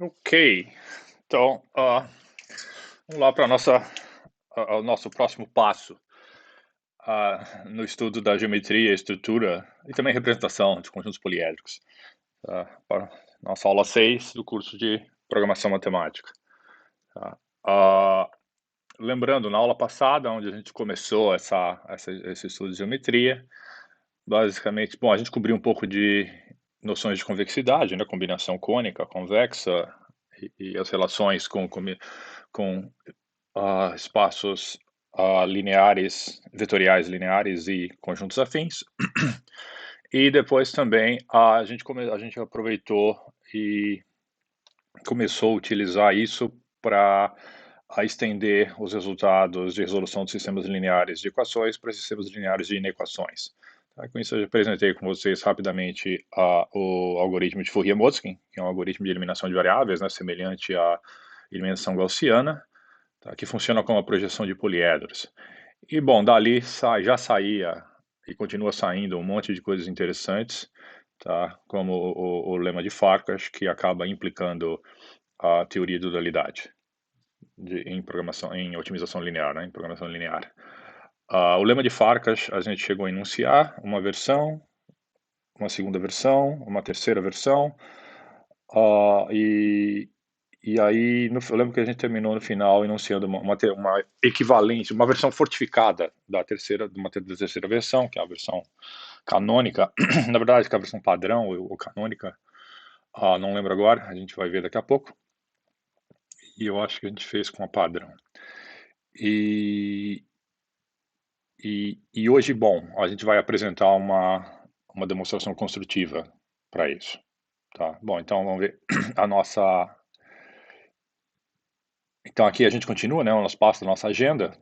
Ok, então, vamos lá para o nosso próximo passo no estudo da geometria, estrutura e também representação de conjuntos poliédricos, para nossa aula 6 do curso de Programação Matemática. Tá? Ah, lembrando, na aula passada, onde a gente começou esse estudo de geometria, basicamente, bom, a gente cobriu um pouco de noções de convexidade, né, combinação cônica, convexa, e as relações com espaços lineares, vetoriais lineares e conjuntos afins. E depois também a gente aproveitou e começou a utilizar isso para estender os resultados de resolução de sistemas lineares de equações para sistemas lineares de inequações. Tá? Com isso eu já apresentei com vocês rapidamente o algoritmo de Fourier-Motzkin, que é um algoritmo de eliminação de variáveis, né, semelhante à eliminação gaussiana, tá, que funciona como a projeção de poliedros. E, bom, dali já saía e continua saindo um monte de coisas interessantes, tá, como o lema de Farkas, que acaba implicando a teoria de dualidade em programação, em otimização linear, né, em programação linear. O lema de Farkas, a gente chegou a enunciar uma versão, uma segunda versão, uma terceira versão, e aí, eu lembro que a gente terminou no final enunciando uma equivalência, uma versão fortificada da terceira versão, que é a versão canônica, na verdade, que é a versão padrão ou canônica, não lembro agora, a gente vai ver daqui a pouco, e eu acho que a gente fez com a padrão. E, e hoje, bom, a gente vai apresentar uma demonstração construtiva para isso. Tá? Bom, então vamos ver a nossa. Então aqui a gente continua, né, o nosso passo da nossa agenda.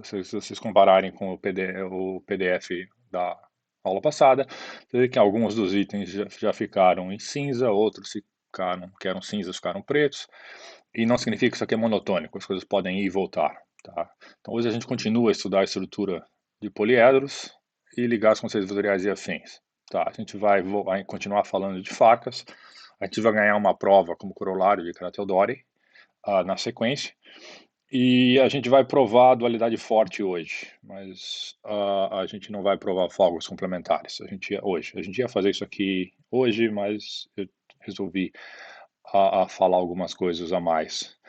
Se vocês compararem com o PDF da aula passada, você vê que alguns dos itens já ficaram em cinza, outros que eram cinzas ficaram pretos, e não significa que isso aqui é monotônico, as coisas podem ir e voltar. Tá? Então hoje a gente continua a estudar a estrutura de poliedros e ligar as conceitos vetoriais e afins. Tá? A gente vai continuar falando de facas, a gente vai ganhar uma prova como corolário de Kara-Teodori na sequência, e a gente vai provar a dualidade forte hoje, mas a gente não vai provar fogos complementares. A gente ia fazer isso aqui hoje, mas eu resolvi falar algumas coisas a mais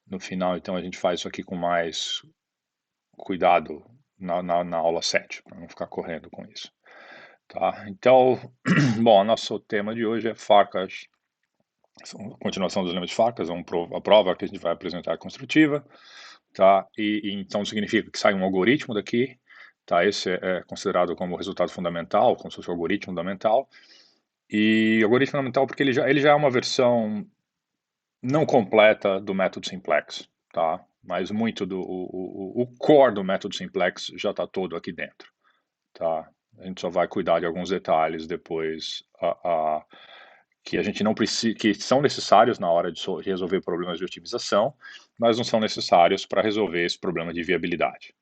no final, então a gente faz isso aqui com mais cuidado na aula 7, para não ficar correndo com isso. Tá? Então, bom, nosso tema de hoje é facas, continuação dos lemas de facas, a prova que a gente vai apresentar é construtiva. Tá? E então significa que sai um algoritmo daqui, tá? Esse é considerado como resultado fundamental, como se fosse o algoritmo fundamental. E o algoritmo fundamental porque ele já é uma versão não completa do método simplex, tá? Mas muito o core do método simplex já está todo aqui dentro, tá? A gente só vai cuidar de alguns detalhes depois que a gente não precisa, que são necessários na hora de resolver problemas de otimização, mas não são necessários para resolver esse problema de viabilidade,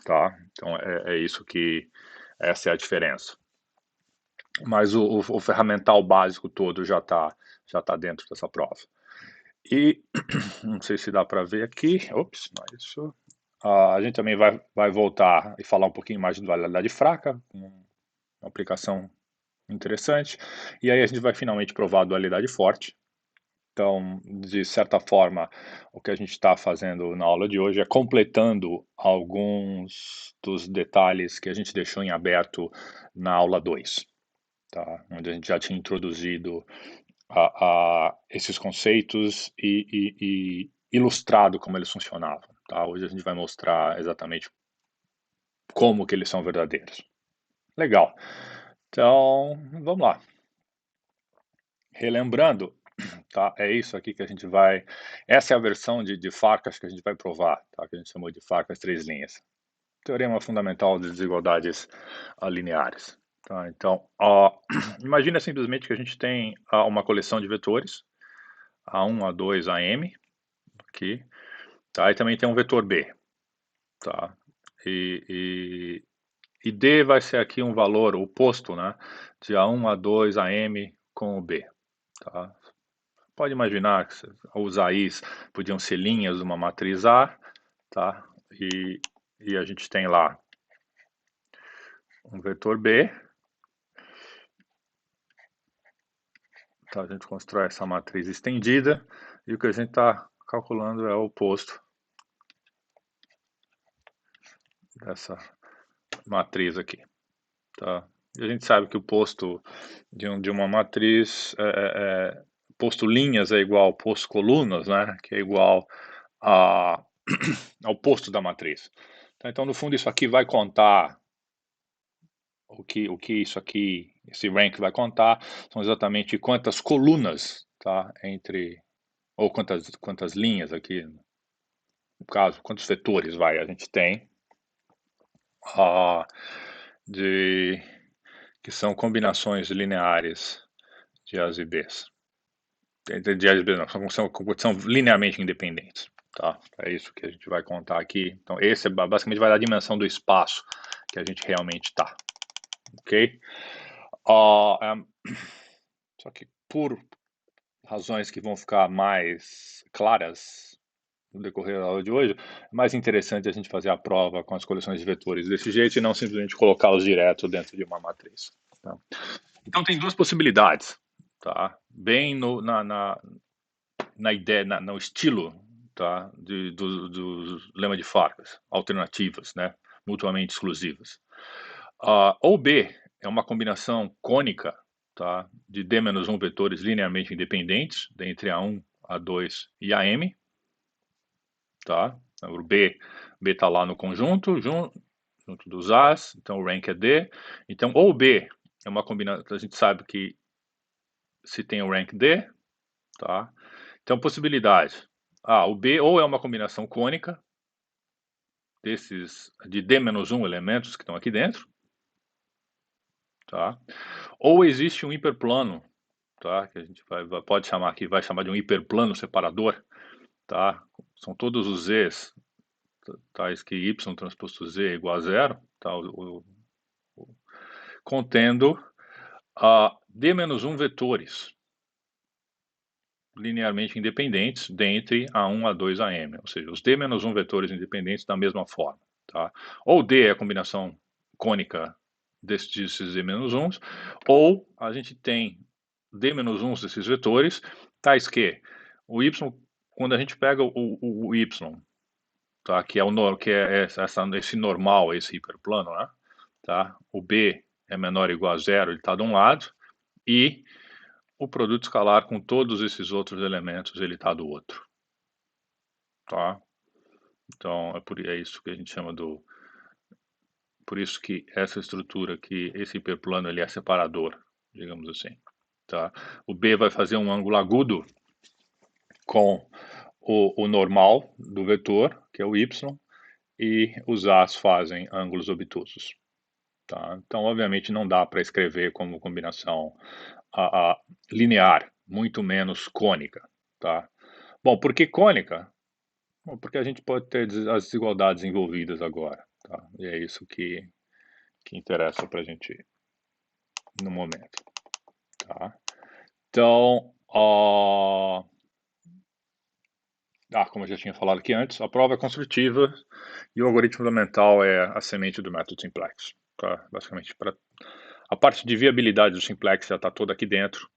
tá? Então é isso essa é a diferença. Mas o ferramental básico todo já tá dentro dessa prova. E não sei se dá para ver aqui, ops, não é isso. A gente também vai voltar e falar um pouquinho mais de dualidade fraca, uma aplicação interessante. E aí a gente vai finalmente provar a dualidade forte. Então, de certa forma, o que a gente está fazendo na aula de hoje é completando alguns dos detalhes que a gente deixou em aberto na aula 2, tá? Onde a gente já tinha introduzido esses conceitos e ilustrado como eles funcionavam. Tá? Hoje a gente vai mostrar exatamente como que eles são verdadeiros. Legal. Então, vamos lá. Relembrando, tá? É isso aqui que a gente vai. Essa é a versão de Farkas que a gente vai provar, tá? Que a gente chamou de Farkas três linhas. Teorema fundamental de desigualdades lineares. Tá? Então, imagina simplesmente que a gente tem uma coleção de vetores, A1, A2, AM, aqui, tá? E também tem um vetor B, tá? E D vai ser aqui um valor oposto, né? De A1, A2, AM com o B, tá? pode imaginar que os AIs podiam ser linhas de uma matriz A, tá? E a gente tem lá um vetor B, tá? A gente constrói essa matriz estendida e o que a gente está calculando é o oposto dessa matriz aqui, tá? E a gente sabe que o posto de uma matriz, posto linhas é igual ao posto colunas, né? Que é igual ao posto da matriz. Tá? Então, no fundo, isso aqui vai contar o que isso aqui, esse rank vai contar, são exatamente quantas colunas, tá? Ou quantas linhas aqui, no caso, quantos vetores a gente tem, de que são combinações lineares de A's e B's. De A's e B's não, são linearmente independentes. Tá? É isso que a gente vai contar aqui. Então, esse basicamente vai dar a dimensão do espaço que a gente realmente está. Ok? Só que por razões que vão ficar mais claras no decorrer da aula de hoje, é mais interessante a gente fazer a prova com as coleções de vetores desse jeito e não simplesmente colocá-los direto dentro de uma matriz. Tá? Então tem duas possibilidades, tá? Bem na ideia, no estilo, tá? Do lema de Farkas, alternativas, né? Mutuamente exclusivas. Ou B é uma combinação cônica, tá? De D-1 vetores linearmente independentes, entre A1, A2 e AM, tá? O B está lá no conjunto, junto dos A's, então o rank é D. Então, ou B é uma combinação, a gente sabe que se tem o rank D, tá? Então, possibilidade. O B ou é uma combinação cônica desses de D-1 elementos que estão aqui dentro, tá? Ou existe um hiperplano, tá? Que a gente pode chamar aqui, vai chamar de um hiperplano separador, tá? São todos os Z's tais que y transposto z é igual a zero, tá? Contendo d-1 vetores linearmente independentes dentre A1, A2, AM, ou seja, os d-1 vetores independentes da mesma forma. Tá? Ou D é a combinação cônica desses d-1s, ou a gente tem d-1s desses vetores, tais que o y, quando a gente pega o y, tá? Que é esse normal, esse hiperplano, né? Tá? O B é menor ou igual a zero, ele está de um lado, e o produto escalar com todos esses outros elementos, ele está do outro. Tá? Então, é isso que a gente chama por isso que essa estrutura aqui, esse hiperplano, ele é separador, digamos assim. Tá? O B vai fazer um ângulo agudo com o normal do vetor, que é o y, e os A's fazem ângulos obtusos. Tá? Então, obviamente, não dá para escrever como combinação linear, muito menos cônica. Tá? Bom, por que cônica? Bom, porque a gente pode ter as desigualdades envolvidas agora. Tá? E é isso que interessa para a gente no momento. Tá? Então, como eu já tinha falado aqui antes, a prova é construtiva e o algoritmo fundamental é a semente do método simplex. Tá? Basicamente, a parte de viabilidade do simplex já está toda aqui dentro,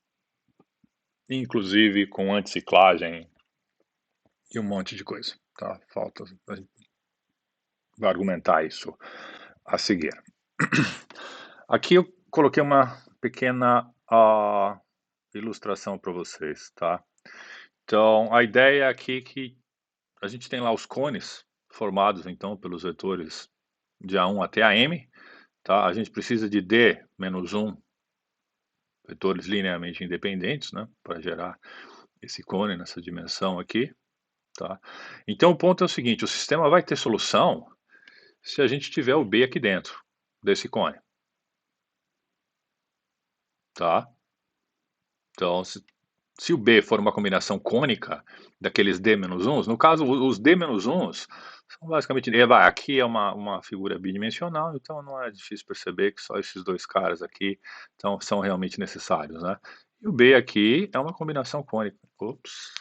inclusive com anticiclagem e um monte de coisa. Tá? Falta a gente vai argumentar isso a seguir. Aqui eu coloquei uma pequena ilustração para vocês, tá? Então, a ideia aqui é que a gente tem lá os cones formados, então, pelos vetores de A1 até AM, tá? A gente precisa de D-1 vetores linearmente independentes, né? Para gerar esse cone nessa dimensão aqui, tá? Então, o ponto é o seguinte, o sistema vai ter solução se a gente tiver o B aqui dentro desse cone, tá? Então, se o B for uma combinação cônica daqueles D-1s, no caso, os D-1s são basicamente, aqui é uma figura bidimensional, então não é difícil perceber que só esses dois caras aqui são realmente necessários, né? E o B aqui é uma combinação cônica. Ops.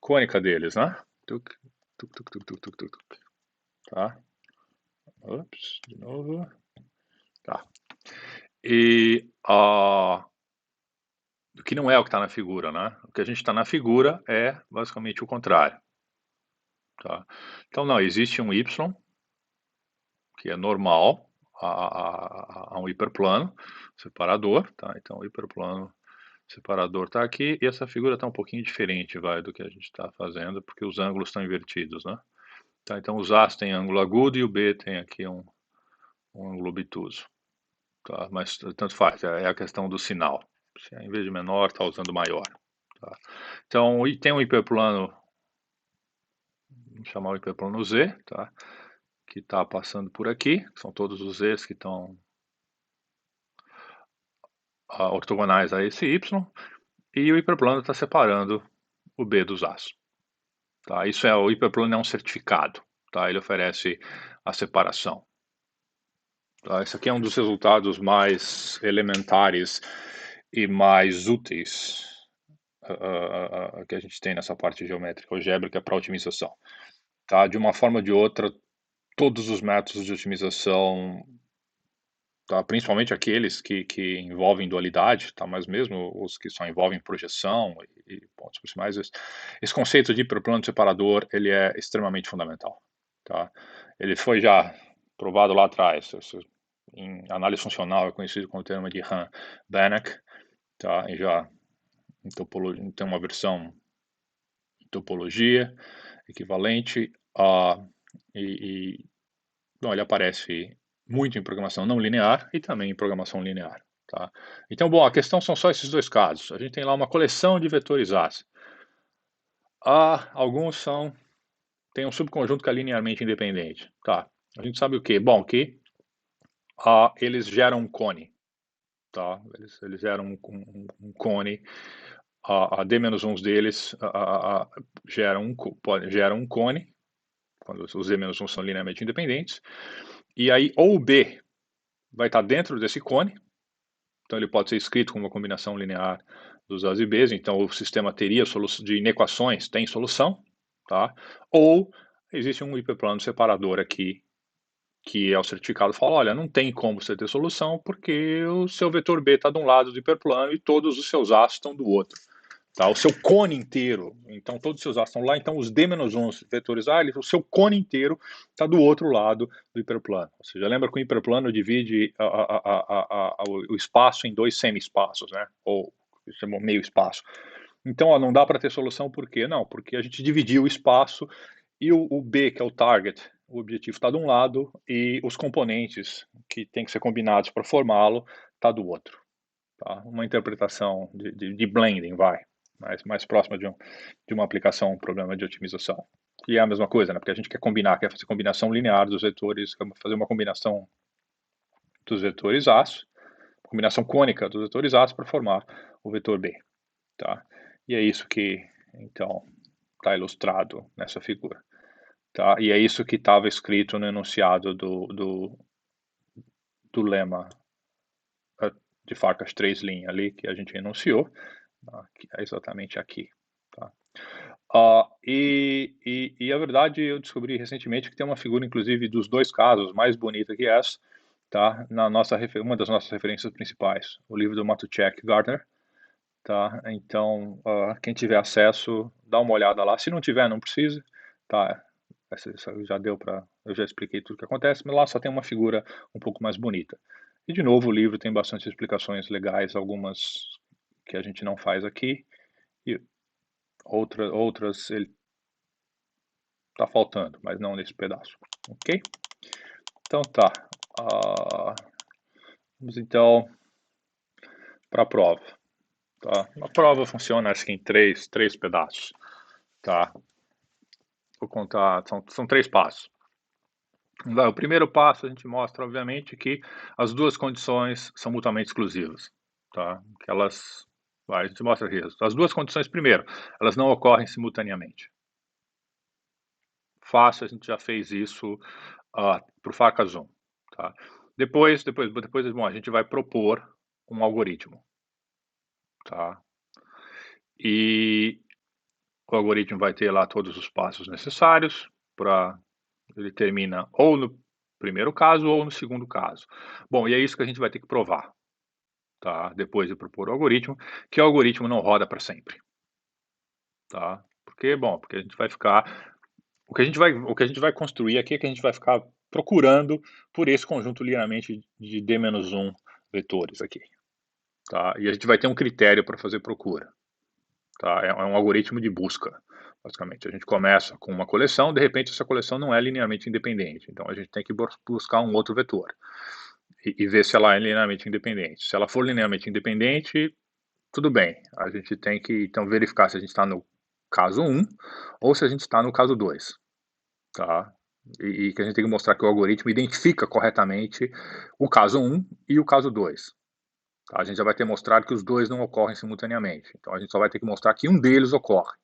Cônica deles, né? Tuc, tuc, tuc, tuc, tuc, tuc, tuc, tuc. Tá? Ops, de novo. Tá. E o que não é o que está na figura, né? O que a gente está na figura é basicamente o contrário. Tá? Então, não, existe um Y, que é normal a um hiperplano separador, tá? Então, o hiperplano separador está aqui, e essa figura está um pouquinho diferente, vai, do que a gente está fazendo, porque os ângulos estão invertidos, né? Tá, então, os A's têm ângulo agudo e o B tem aqui um ângulo obtuso, tá? Mas tanto faz, é a questão do sinal. Se em vez de menor, está usando maior, tá? Então, e tem um hiperplano, vamos chamar o hiperplano Z, tá? Que está passando por aqui, são todos os Z's que estão ortogonais a esse Y, e o hiperplano está separando o B dos A's. Tá? Isso é, o hiperplano é um certificado, tá? Ele oferece a separação. Tá? Esse aqui é um dos resultados mais elementares e mais úteis que a gente tem nessa parte geométrica algébrica para otimização. Tá? De uma forma ou de outra, todos os métodos de otimização, tá? Principalmente aqueles que envolvem dualidade, tá? Mas mesmo os que só envolvem projeção e pontos proximais, esse conceito de hiperplano separador, ele é extremamente fundamental. Tá? Ele foi já provado lá atrás, em análise funcional, é conhecido como o termo de Han-Banach, tá? E já em topologia, tem uma versão em topologia equivalente, e bom, ele aparece muito em programação não linear e também em programação linear. Tá? Então, bom, a questão são só esses dois casos. A gente tem lá uma coleção de vetores As. Alguns tem um subconjunto que é linearmente independente. Tá? A gente sabe o quê? Bom, que eles geram um cone. Tá? Eles geram um cone. A D-1 deles gera um cone, quando os D-1 são linearmente independentes. E aí, ou o B vai estar dentro desse cone, então ele pode ser escrito como uma combinação linear dos A's e B's, então o sistema teria solução de inequações, tem solução, tá? Ou existe um hiperplano separador aqui, que é o certificado, fala, olha, não tem como você ter solução, porque o seu vetor B está de um lado do hiperplano e todos os seus A's estão do outro. Tá? O seu cone inteiro, então todos os seus A's estão lá, então os D-1 vetores A, o seu cone inteiro está do outro lado do hiperplano. Ou seja, lembra que o hiperplano divide o espaço em dois semi-espaços, né? Ou meio espaço. Então, não dá para ter solução, por quê? Não, porque a gente dividiu o espaço e o B, que é o target, o objetivo está de um lado e os componentes que tem que ser combinados para formá-lo está do outro. Tá? Uma interpretação de blending, mais próxima de uma aplicação, um problema de otimização. E é a mesma coisa, né? Porque a gente quer fazer combinação linear dos vetores, quer fazer uma combinação dos vetores As, combinação cônica dos vetores As para formar o vetor B. Tá? E é isso que, então, está ilustrado nessa figura. Tá? E é isso que estava escrito no enunciado do lema de Farkas 3 linha ali, que a gente enunciou, que é exatamente aqui. Tá? E a verdade, eu descobri recentemente que tem uma figura, inclusive, dos dois casos, mais bonita que essa, tá? Uma das nossas referências principais, o livro do Matuszek Gardner. Tá? Então, quem tiver acesso, dá uma olhada lá. Se não tiver, não precisa. Tá? Essa já deu para. Eu já expliquei tudo o que acontece, mas lá só tem uma figura um pouco mais bonita. E, de novo, o livro tem bastante explicações legais, algumas que a gente não faz aqui, e outras ele tá faltando, mas não nesse pedaço. Ok? Então tá. Vamos então para a prova. Tá? A prova funciona acho que em três pedaços. Tá? Vou contar, são três passos. O primeiro passo a gente mostra, obviamente, que as duas condições são mutuamente exclusivas. Tá? Que elas, a gente mostra aqui, as duas condições, primeiro, elas não ocorrem simultaneamente. Fácil, a gente já fez isso para o Farkas 1. Tá? Depois, bom, a gente vai propor um algoritmo. tá? E o algoritmo vai ter lá todos os passos necessários para ele termina ou no primeiro caso ou no segundo caso. Bom, e é isso que a gente vai ter que provar, tá? Depois de propor o algoritmo, que o algoritmo não roda para sempre, tá? Porque, bom, porque a gente vai ficar o que a gente vai construir aqui é que a gente vai ficar procurando por esse conjunto linearmente de D-1 vetores aqui, tá? E a gente vai ter um critério para fazer procura, tá? É um algoritmo de busca, basicamente. A gente começa com uma coleção, de repente essa coleção não é linearmente independente, então a gente tem que buscar um outro vetor e ver se ela é linearmente independente. Se ela for linearmente independente, tudo bem. A gente tem que então verificar se a gente está no caso 1 ou se a gente está no caso 2, tá? E que a gente tem que mostrar que o algoritmo identifica corretamente o caso 1 e o caso 2. Tá? A gente já vai ter mostrado que os dois não ocorrem simultaneamente. Então a gente só vai ter que mostrar que um deles ocorre.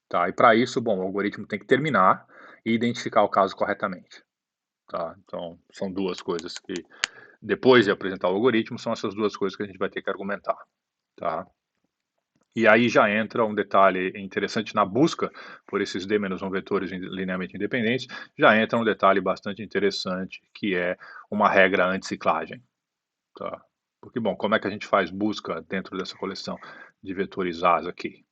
Tá? E para isso, bom, o algoritmo tem que terminar e identificar o caso corretamente. Tá? Então são duas coisas que, depois de apresentar o algoritmo, são essas duas coisas que a gente vai ter que argumentar. Tá? E aí já entra um detalhe interessante na busca por esses D-1 vetores linearmente independentes, já entra um detalhe bastante interessante, que é uma regra anticiclagem. Tá? Porque, bom, como é que a gente faz busca dentro dessa coleção de vetores As aqui?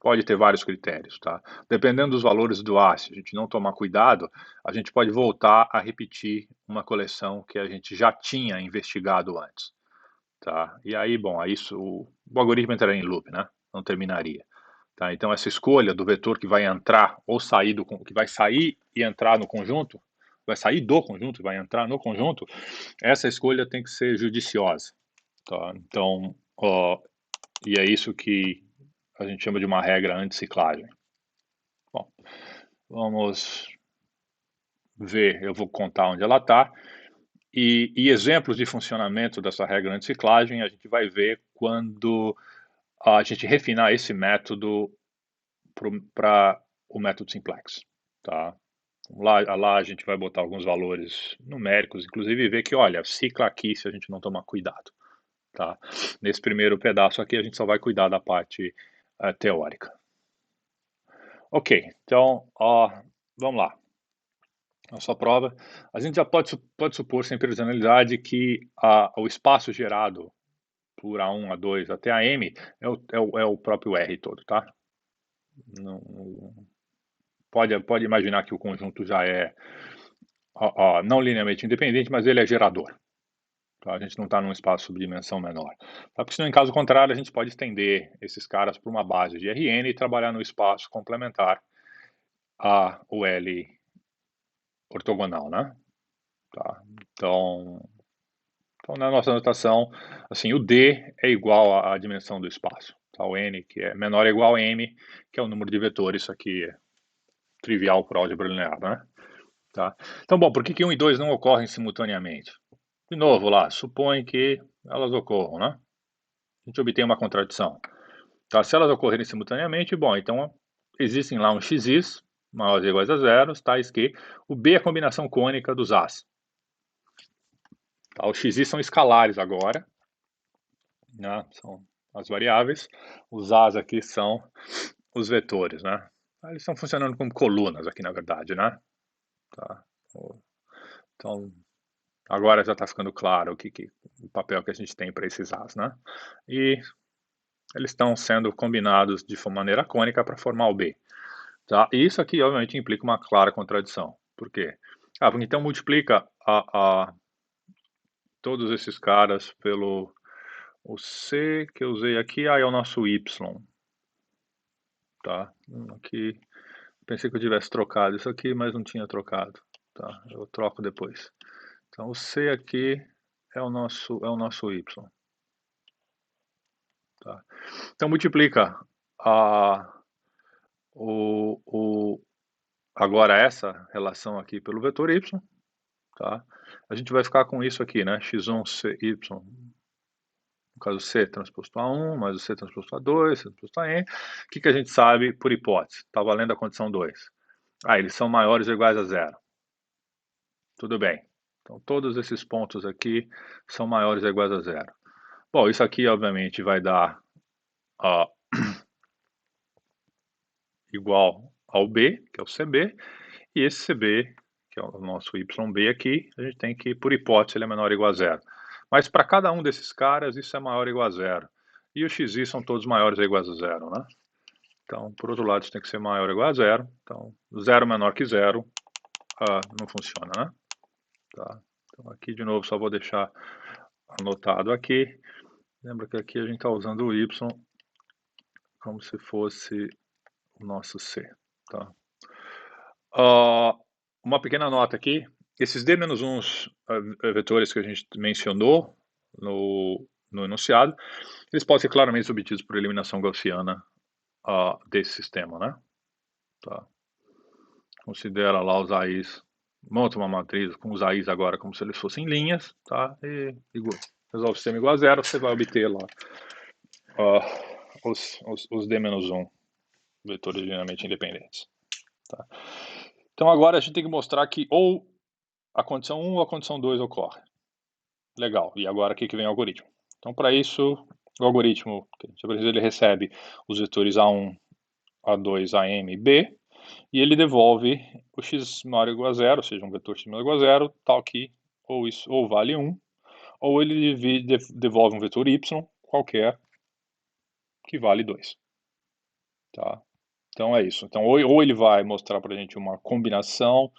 Pode ter vários critérios, tá? Dependendo dos valores do A, se a gente não tomar cuidado, a gente pode voltar a repetir uma coleção que a gente já tinha investigado antes, tá? E aí, bom, aí o algoritmo entraria em loop, né? Não terminaria, tá? Então essa escolha do vetor que vai entrar ou sair que vai sair e entrar no conjunto, vai sair do conjunto e vai entrar no conjunto, essa escolha tem que ser judiciosa, tá? Então, ó, e é isso que a gente chama de uma regra anticiclagem. Bom, vamos ver, eu vou contar onde ela está. E exemplos de funcionamento dessa regra anticiclagem a gente vai ver quando a gente refinar esse método para o método simplex. Tá? Lá a gente vai botar alguns valores numéricos, inclusive ver que, olha, cicla aqui se a gente não tomar cuidado. Tá? Nesse primeiro pedaço aqui a gente só vai cuidar da parte teórica. Ok, então, vamos lá. A sua prova, a gente já pode supor, sem previsibilidade, que o espaço gerado por A1, A2 até a M é o próprio R todo, tá? Não, pode imaginar que o conjunto já é não linearmente independente, mas ele é gerador. Tá? A gente não está num espaço de dimensão menor. Tá? Porque senão, em caso contrário, a gente pode estender esses caras para uma base de Rn e trabalhar no espaço complementar o L ortogonal, né? Tá? Então, na nossa notação, assim, o D é igual à dimensão do espaço. Tá? O N, que é menor ou igual a M, que é o número de vetores. Isso aqui é trivial para álgebra linear, né? Tá? Então, bom, por que 1 e 2 não ocorrem simultaneamente? De novo, lá, supõe que elas ocorram, né? A gente obtém uma contradição. Tá? Se elas ocorrerem simultaneamente, bom, então existem lá um xis maiores ou iguais a zero, tais que o B é a combinação cônica dos As. Tá? Os xis são escalares agora, né? São as variáveis. Os As aqui são os vetores, né? Eles estão funcionando como colunas aqui, na verdade, né? Tá? Então, agora já está ficando claro o papel que a gente tem para esses As, né? E eles estão sendo combinados de maneira cônica para formar o B. Tá? E isso aqui, obviamente, implica uma clara contradição. Por quê? Porque então multiplica todos esses caras pelo o C que eu usei aqui, é o nosso Y. Tá? Aqui, pensei que eu tivesse trocado isso aqui, mas não tinha trocado. Tá? Eu troco depois. Então o C aqui é o nosso Y. Tá? Então multiplica agora essa relação aqui pelo vetor Y. Tá? A gente vai ficar com isso aqui, né? x1 cy, no caso C transposto a 1, mais o C transposto a 2, C transposto a N. O que a gente sabe por hipótese? Está valendo a condição 2. Eles são maiores ou iguais a zero. Tudo bem. Então, todos esses pontos aqui são maiores ou iguais a zero. Bom, isso aqui obviamente vai dar igual ao B, que é o CB, e esse CB, que é o nosso YB aqui, a gente tem que, por hipótese, ele é menor ou igual a zero. Mas para cada um desses caras, isso é maior ou igual a zero. E os xi são todos maiores ou iguais a zero, né? Então, por outro lado, isso tem que ser maior ou igual a zero. Então, zero menor que zero não funciona, né? Tá. Então, aqui de novo, só vou deixar anotado aqui. Lembra que aqui a gente está usando o y como se fosse o nosso c, tá? Uma pequena nota aqui, esses d-1 vetores que a gente mencionou no enunciado, eles podem ser claramente obtidos por eliminação gaussiana desse sistema, né? Tá. Considera lá os AIs, monta uma matriz com os AIs agora como se eles fossem linhas, tá? E resolve o sistema igual a zero, você vai obter lá os d-1 vetores linearmente independentes. Tá? Então agora a gente tem que mostrar que ou a condição 1 ou a condição 2 ocorre. Legal, e agora aqui que vem o algoritmo. Então para isso, o algoritmo, ele recebe os vetores A1, A2, AM e B, e ele devolve o x maior ou igual a zero, ou seja, um vetor x maior ou igual a zero, tal que ou vale 1, ou ele devolve um vetor y qualquer que vale 2. Tá? Então é isso. Então, ou ele vai mostrar para a gente uma combinação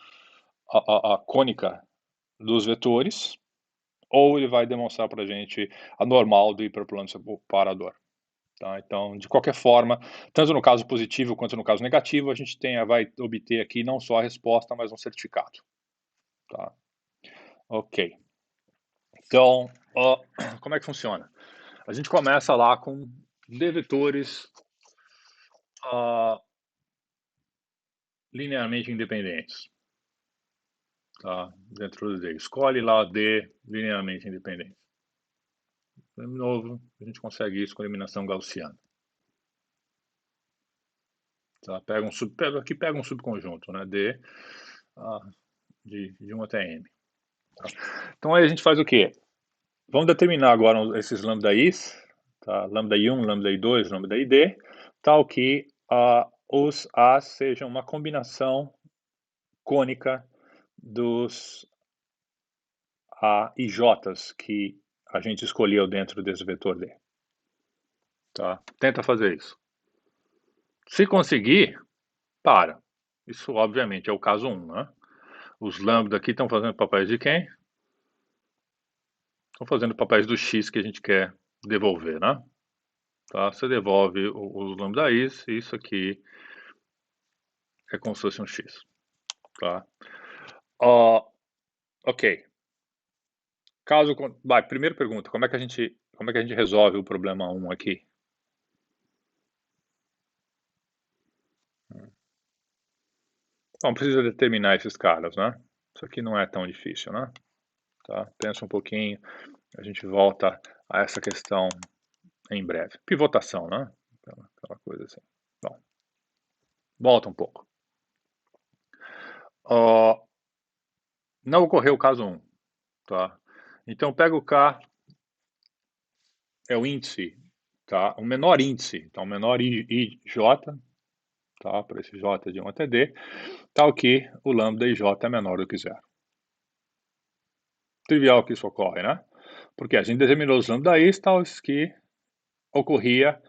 cônica dos vetores, ou ele vai demonstrar para a gente a normal do hiperplano separador. Tá? Então, de qualquer forma, tanto no caso positivo quanto no caso negativo, a gente vai obter aqui não só a resposta, mas um certificado. Tá? Ok. Então, como é que funciona? A gente começa lá com D vetores linearmente independentes. Tá? Dentro do D. Escolhe lá D linearmente independente. De novo, a gente consegue isso com eliminação gaussiana. Tá? Pega um subconjunto, né? D de 1 até M. Tá? Então aí a gente faz o quê? Vamos determinar agora esses lambda i's, tá? Lambda i1, lambda i2, lambda id, tal que os A's sejam uma combinação cônica dos A e J's que a gente escolheu dentro desse vetor D. Tá? Tenta fazer isso. Se conseguir, para. Isso, obviamente, é o caso 1, né? Os lambda aqui estão fazendo papéis de quem? Estão fazendo papéis do x que a gente quer devolver, né? Tá? Você devolve os lambda i's, e isso aqui é como se fosse um x. Tá? Ok. Primeira pergunta, como é que a gente resolve o problema 1 aqui? Então, precisa determinar esses caras, né? Isso aqui não é tão difícil, né? Tá? Pensa um pouquinho, a gente volta a essa questão em breve. Pivotação, né? Aquela coisa assim. Bom, volta um pouco. Não ocorreu o caso 1, tá? Então, pega o K, é o índice, tá? O menor índice, então, o menor IJ, tá? Para esse J de 1 até D, tal que o lambda IJ é menor do que zero. Trivial que isso ocorre, né? Porque a gente determinou os lambda i's tal que ocorria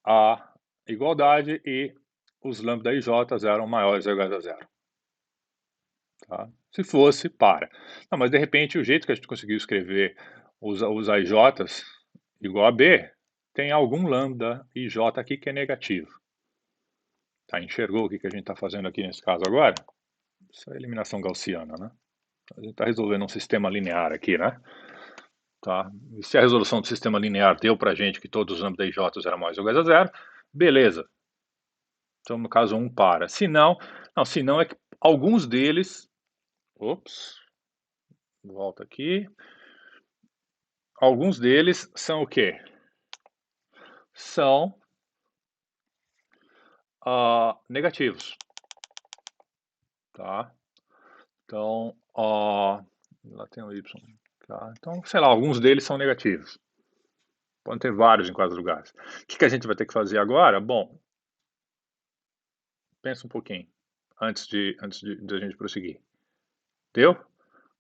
a igualdade e os lambda IJ eram maiores ou iguais a zero. Tá? Se fosse, para. Não, mas de repente o jeito que a gente conseguiu escrever os AIJs igual a B, tem algum lambda IJ aqui que é negativo. Tá? Enxergou o que a gente está fazendo aqui nesse caso agora? Isso é eliminação gaussiana, né? A gente está resolvendo um sistema linear aqui, né? Tá? E se a resolução do sistema linear deu para a gente que todos os lambda IJs eram mais ou iguais a zero, beleza. Então, no caso 1 para. Se não é que alguns deles... Ops. Volta aqui. Alguns deles são o quê? São negativos. Tá? Então, lá tem o y. Tá? Então, sei lá, alguns deles são negativos. Podem ter vários em quais lugares. O que a gente vai ter que fazer agora? Bom, pensa um pouquinho, antes de a gente prosseguir. Deu?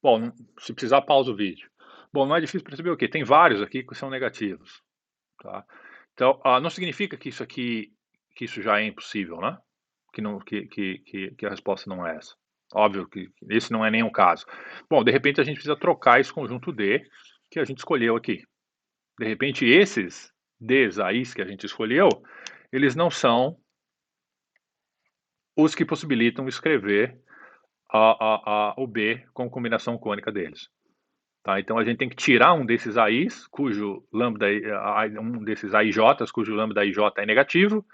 Bom, se precisar, pausa o vídeo. Bom, não é difícil perceber o quê? Tem vários aqui que são negativos, tá? Então, não significa que isso já é impossível, né? Que não que a resposta não é essa. Óbvio que esse não é nenhum caso. Bom, de repente a gente precisa trocar esse conjunto D que a gente escolheu aqui. De repente esses Ds aí que a gente escolheu, eles não são os que possibilitam escrever o B com combinação cônica deles. Tá? Então a gente tem que tirar um desses AIs, cujo lambda, um desses AIJs, cujo lambda IJ é negativo,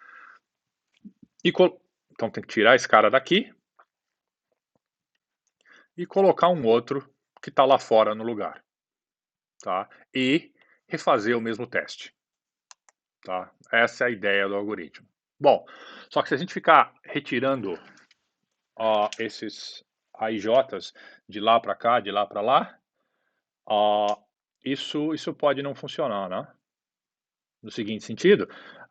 então tem que tirar esse cara daqui e colocar um outro que está lá fora no lugar. Tá? E refazer o mesmo teste. Tá? Essa é a ideia do algoritmo. Bom, só que se a gente ficar retirando esses AIJs de lá para cá, de lá para lá, isso pode não funcionar, né? No seguinte sentido,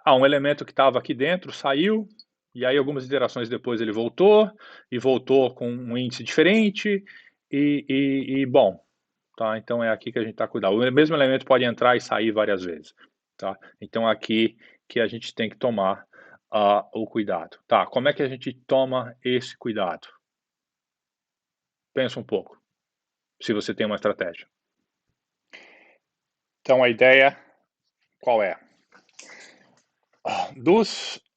um elemento que estava aqui dentro saiu, e aí algumas iterações depois ele voltou, e voltou com um índice diferente, bom, tá? Então é aqui que a gente está cuidando. O mesmo elemento pode entrar e sair várias vezes, tá? Então é aqui que a gente tem que tomar o cuidado. Tá, como é que a gente toma esse cuidado? Pensa um pouco, se você tem uma estratégia. Então a ideia, qual é?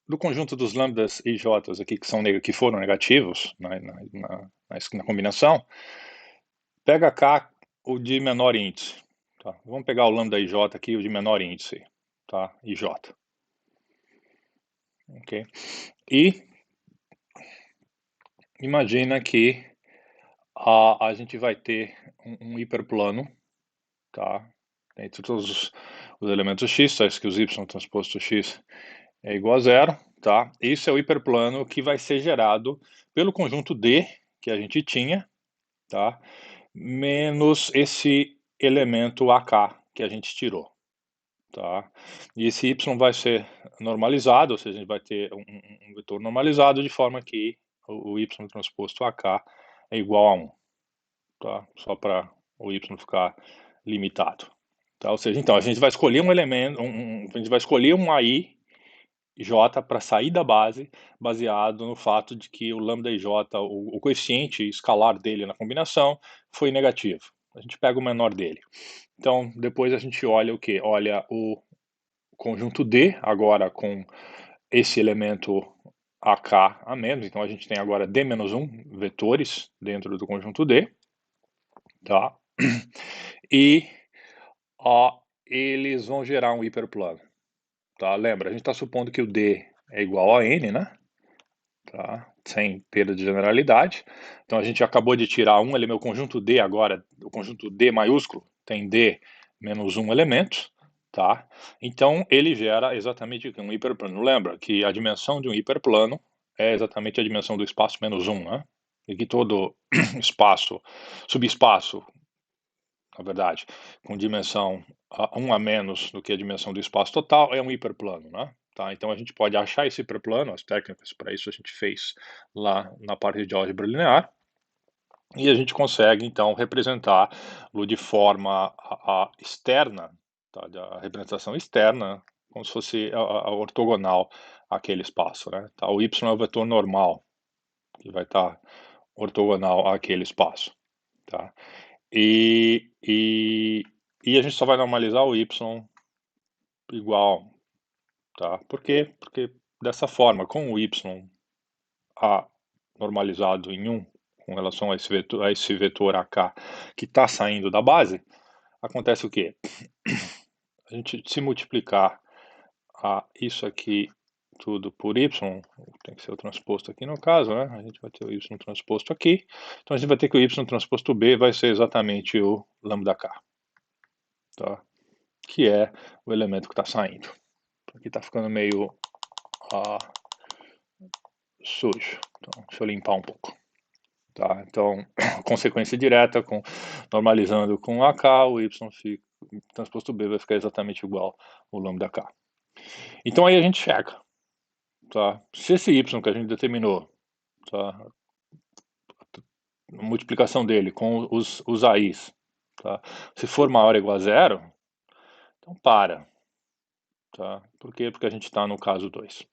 Do conjunto dos lambdas e j's aqui que foram negativos na combinação, pega cá o de menor índice. Tá? Vamos pegar o lambda ij aqui, o de menor índice, tá? ij. Ok? E imagina que a gente vai ter um hiperplano, tá? Entre todos os elementos x, tais que os y transposto x é igual a zero, tá? Isso é o hiperplano que vai ser gerado pelo conjunto D que a gente tinha, tá? Menos esse elemento AK que a gente tirou, tá? E esse y vai ser normalizado, ou seja, a gente vai ter um vetor normalizado de forma que o y transposto AK é igual a 1, tá? Só para o y ficar limitado. Tá? Ou seja, então a gente vai escolher um elemento, a gente vai escolher um AI J para sair da base, baseado no fato de que o lambda IJ, o coeficiente escalar dele na combinação, foi negativo. A gente pega o menor dele. Então, depois a gente olha o quê? Olha o conjunto D, agora com esse elemento AK a menos. Então, a gente tem agora D-1 vetores dentro do conjunto D. Tá? E eles vão gerar um hiperplano. Tá? Lembra, a gente está supondo que o D é igual a N, né? Tá? Sem perda de generalidade. Então a gente acabou de tirar um elemento, o conjunto D agora, o conjunto D maiúsculo tem D menos um elemento, tá? Então ele gera exatamente um hiperplano. Lembra que a dimensão de um hiperplano é exatamente a dimensão do espaço menos um, né? E que todo espaço, subespaço, na verdade, com dimensão 1 a menos do que a dimensão do espaço total é um hiperplano, né? Tá? Então a gente pode achar esse hiperplano, as técnicas para isso a gente fez lá na parte de álgebra linear, e a gente consegue então representá-lo de forma externa, tá? A representação externa, como se fosse a ortogonal àquele espaço, né? Tá? O y é o vetor normal, que vai estar ortogonal àquele espaço, tá? E a gente só vai normalizar o y igual, tá? Por quê? Porque dessa forma, com o y normalizado em 1 com relação a esse vetor AK que está saindo da base, acontece o quê? A gente se multiplicar isso aqui tudo por y, tem que ser o transposto aqui no caso, né? A gente vai ter o y transposto aqui, então a gente vai ter que o y transposto b vai ser exatamente o lambda k, tá? Que é o elemento que está saindo. Aqui está ficando meio sujo, então deixa eu limpar um pouco. Tá? Então, consequência direta, normalizando com AK, o y fica transposto B vai ficar exatamente igual ao lambda K. Então aí a gente checa, tá? Se esse Y que a gente determinou, tá? A multiplicação dele com os AIs, tá? Se for maior ou igual a zero, então para, tá? Por quê? Porque a gente está no caso 2.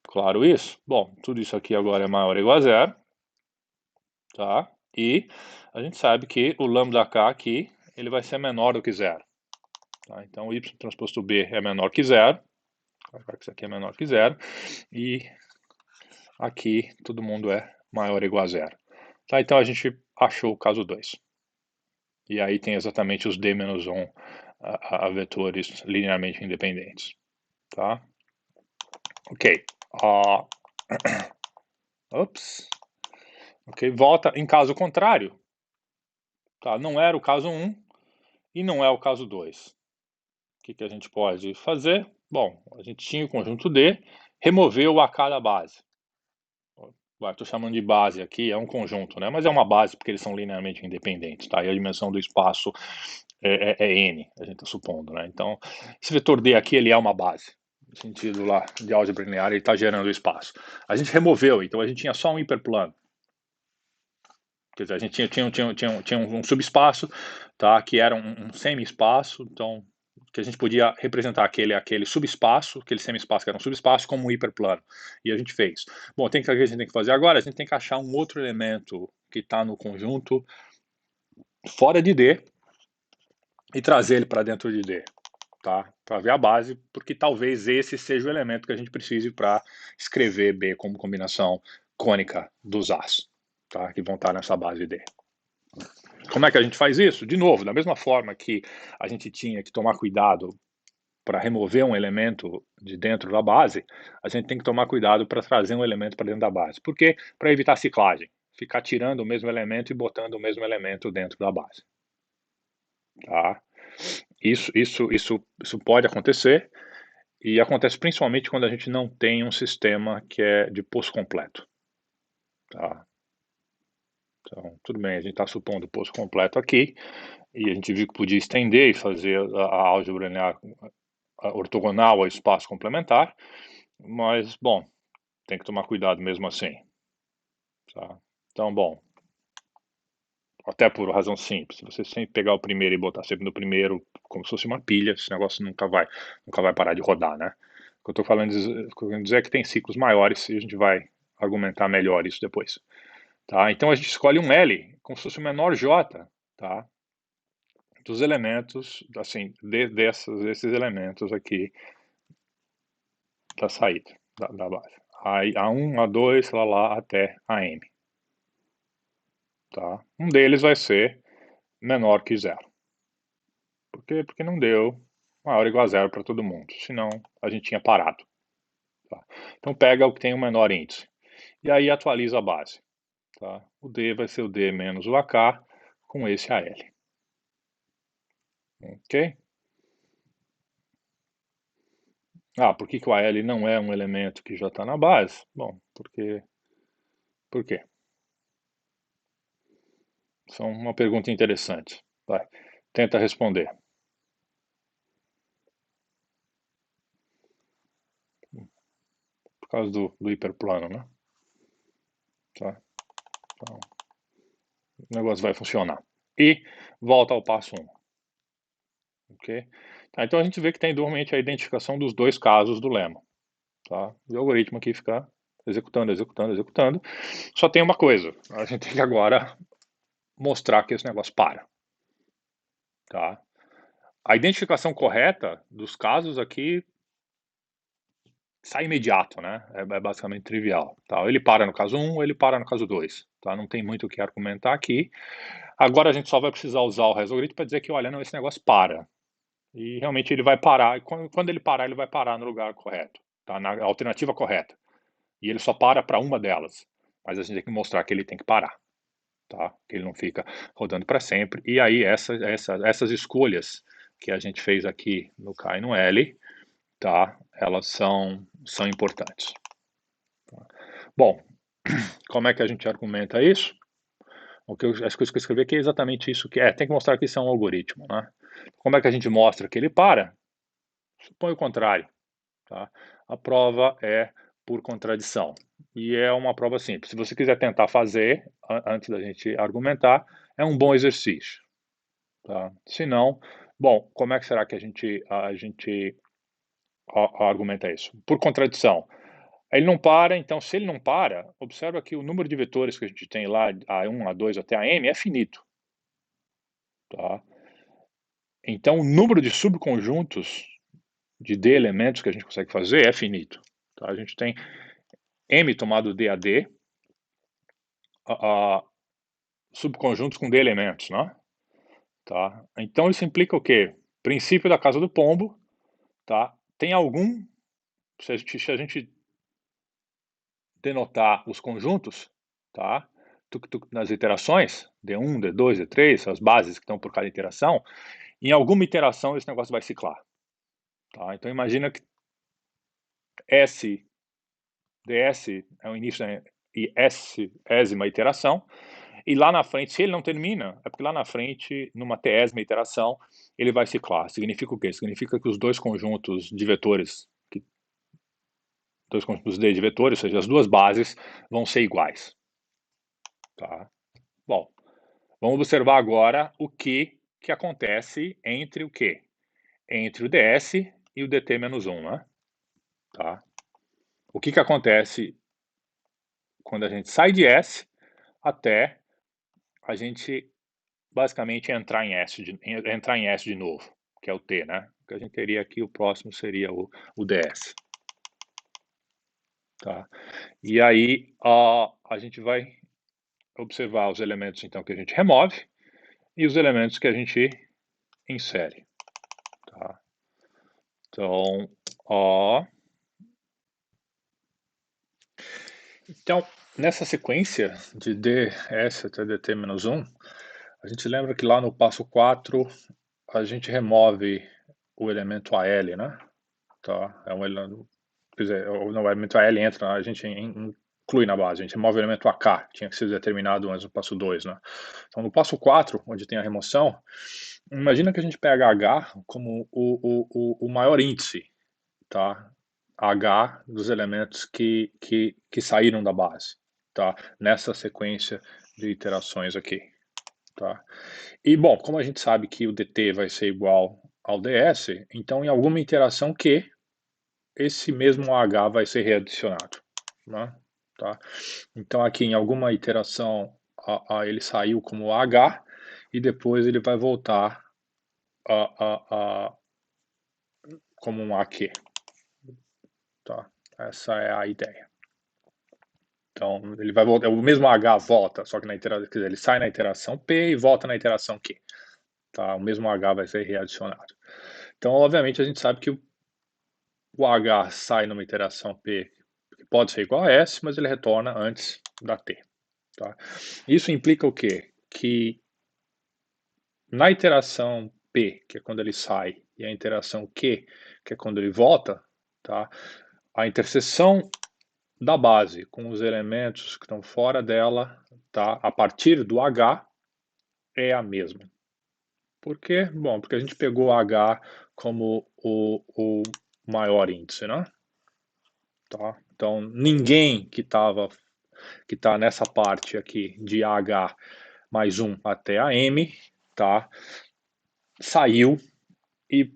Claro isso? Bom, tudo isso aqui agora é maior ou igual a zero, tá? E a gente sabe que o lambda K aqui, ele vai ser menor do que zero. Tá? Então, y transposto B é menor que zero. Colocar que isso aqui é menor que zero. E aqui todo mundo é maior ou igual a zero. Tá? Então, a gente achou o caso 2. E aí tem exatamente os D-1 a vetores linearmente independentes. Tá? Ok. Ups. Ok, volta em caso contrário. Tá? Não era o caso 1 e não é o caso 2. O que a gente pode fazer? Bom, a gente tinha o conjunto D, removeu o AK da base. Estou chamando de base aqui, é um conjunto, né? Mas é uma base porque eles são linearmente independentes, tá? E a dimensão do espaço é N, a gente está supondo, né? Então, esse vetor D aqui, ele é uma base. No sentido lá de álgebra linear, ele está gerando espaço. A gente removeu, então a gente tinha só um hiperplano. Quer dizer, a gente tinha um subespaço, tá? Que era um semi-espaço, então que a gente podia representar aquele subespaço, aquele semi-espaço que era um subespaço, como um hiperplano. E a gente fez. Bom, o que a gente tem que fazer agora? A gente tem que achar um outro elemento que está no conjunto fora de D e trazer ele para dentro de D, tá? Para ver a base, porque talvez esse seja o elemento que a gente precise para escrever B como combinação cônica dos As, tá? Que vão estar nessa base D. Como é que a gente faz isso? De novo, da mesma forma que a gente tinha que tomar cuidado para remover um elemento de dentro da base, a gente tem que tomar cuidado para trazer um elemento para dentro da base. Por quê? Para evitar ciclagem. Ficar tirando o mesmo elemento e botando o mesmo elemento dentro da base. Tá? Isso pode acontecer, e acontece principalmente quando a gente não tem um sistema que é de poço completo. Tá? Então, tudo bem, a gente está supondo o poço completo aqui, e a gente viu que podia estender e fazer a álgebra linear ortogonal ao espaço complementar, mas, bom, tem que tomar cuidado mesmo assim. Tá? Então, bom, até por razão simples, se você sempre pegar o primeiro e botar sempre no primeiro, como se fosse uma pilha, esse negócio nunca vai parar de rodar, né? O que eu estou falando, querendo dizer é que tem ciclos maiores e a gente vai argumentar melhor isso depois. Tá? Então a gente escolhe um L como se fosse o menor J, tá? Dos elementos, assim, desses elementos aqui da saída da base. Aí A1, A2, lá até AM. Tá? Um deles vai ser menor que zero. Por quê? Porque não deu maior ou igual a zero para todo mundo. Senão a gente tinha parado. Tá? Então pega o que tem o menor índice. E aí atualiza a base. Tá? O D vai ser o D menos o AK com esse AL. Ok? Por que o AL não é um elemento que já está na base? Bom, porque... Por quê? Isso é uma pergunta interessante. Vai, tenta responder. Por causa do hiperplano, né? Tá? Então, o negócio vai funcionar. E volta ao passo 1. Ok? Tá, então a gente vê que tem normalmente a identificação dos dois casos do lema. Tá? O algoritmo aqui fica executando, executando, executando. Só tem uma coisa, a gente tem que agora mostrar que esse negócio para. Tá? A identificação correta dos casos aqui sai imediato, né? É basicamente trivial. Tá? Ele para no caso 1, ele para no caso 2. Tá? Não tem muito o que argumentar aqui. Agora a gente só vai precisar usar o algoritmo para dizer que, olha, não, esse negócio para. E realmente ele vai parar, e quando ele parar, ele vai parar no lugar correto, tá? Na alternativa correta. E ele só para uma delas. Mas a gente tem que mostrar que ele tem que parar, tá? Que ele não fica rodando para sempre. E aí essas escolhas que a gente fez aqui no K e no L, tá? Elas são importantes. Bom, como é que a gente argumenta isso? As coisas que eu escrevi aqui é exatamente isso que é. Tem que mostrar que isso é um algoritmo, né? Como é que a gente mostra que ele para? Supõe o contrário, tá? A prova é por contradição. E é uma prova simples. Se você quiser tentar fazer, antes da gente argumentar, é um bom exercício, tá? Se não, bom, como é que será que a gente argumenta isso? Por contradição. Ele não para, então se ele não para, observa que o número de vetores que a gente tem lá, A1, A2 até a M, é finito, tá? Então o número de subconjuntos de D elementos que a gente consegue fazer é finito, tá? A gente tem M tomado D a D, subconjuntos com D elementos, né? Tá? Então isso implica o quê? Princípio da casa do pombo, tá? Tem algum, se a gente denotar os conjuntos, tá? Nas iterações, D1, D2, D3, as bases que estão por cada iteração, em alguma iteração esse negócio vai ciclar, tá? Então imagina que S, DS é o início e S-ésima iteração, e lá na frente, se ele não termina, é porque lá na frente, numa T-ésima iteração, ele vai ciclar. Significa o quê? Significa que os dois conjuntos de vetores, dois conjuntos D de vetores, ou seja, as duas bases, vão ser iguais, tá? Bom, vamos observar agora o que acontece entre o quê? Entre o DS e o DT-1, né? Tá? O que acontece quando a gente sai de S até a gente basicamente entrar em S de novo, que é o T, né? O que a gente teria aqui, o próximo seria o DS. Tá? E aí a gente vai observar os elementos então que a gente remove e os elementos que a gente insere. Tá? Então, então, nessa sequência de DS até DT-1, a gente lembra que lá no passo 4 a gente remove o elemento AL, né? Tá? Quer dizer, o elemento AL entra, a gente inclui na base, a gente remove o elemento AK, tinha que ser determinado antes do passo 2, né? Então, no passo 4, onde tem a remoção, imagina que a gente pega H como o maior índice, tá? H dos elementos que saíram da base, tá? Nessa sequência de iterações aqui, tá? E, bom, como a gente sabe que o DT vai ser igual ao DS, então em alguma iteração Q, esse mesmo H vai ser readicionado, né? Tá? Então aqui em alguma iteração ele saiu como H e depois ele vai voltar como um AQ, tá? Essa é a ideia. Então ele vai voltar, o mesmo H volta, só que na iteração, quer dizer, ele sai na iteração P e volta na iteração Q, tá? O mesmo H vai ser readicionado. Então, obviamente, a gente sabe que o H sai numa iteração P que pode ser igual a S, mas ele retorna antes da T. Tá? Isso implica o quê? Que na iteração P, que é quando ele sai, e a iteração Q, que é quando ele volta, tá? A interseção da base com os elementos que estão fora dela, tá? A partir do H, é a mesma. Por quê? Bom, porque a gente pegou H como o maior índice, né? Tá? Então, ninguém que está nessa parte aqui de H mais 1 até a M, tá? Saiu e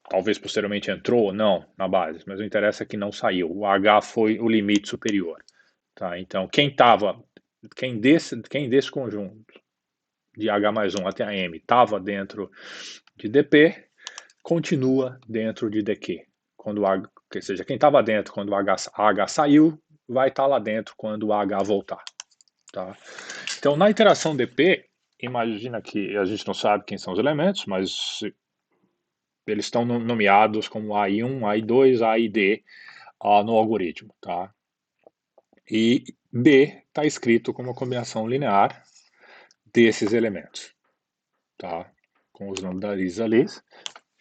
talvez posteriormente entrou ou não na base, mas o interessa é que não saiu. O H foi o limite superior, tá? Então, quem desse conjunto de H mais 1 até a M estava dentro de DP, continua dentro de DQ. Quando H, ou seja, quem estava dentro quando o H saiu, vai estar lá dentro quando o H voltar. Tá? Então, na iteração DP, imagina que a gente não sabe quem são os elementos, mas eles estão nomeados como AI1, AI2, AID no algoritmo. Tá? E B está escrito como uma combinação linear desses elementos. Tá? Com os nomes da Lisa ali,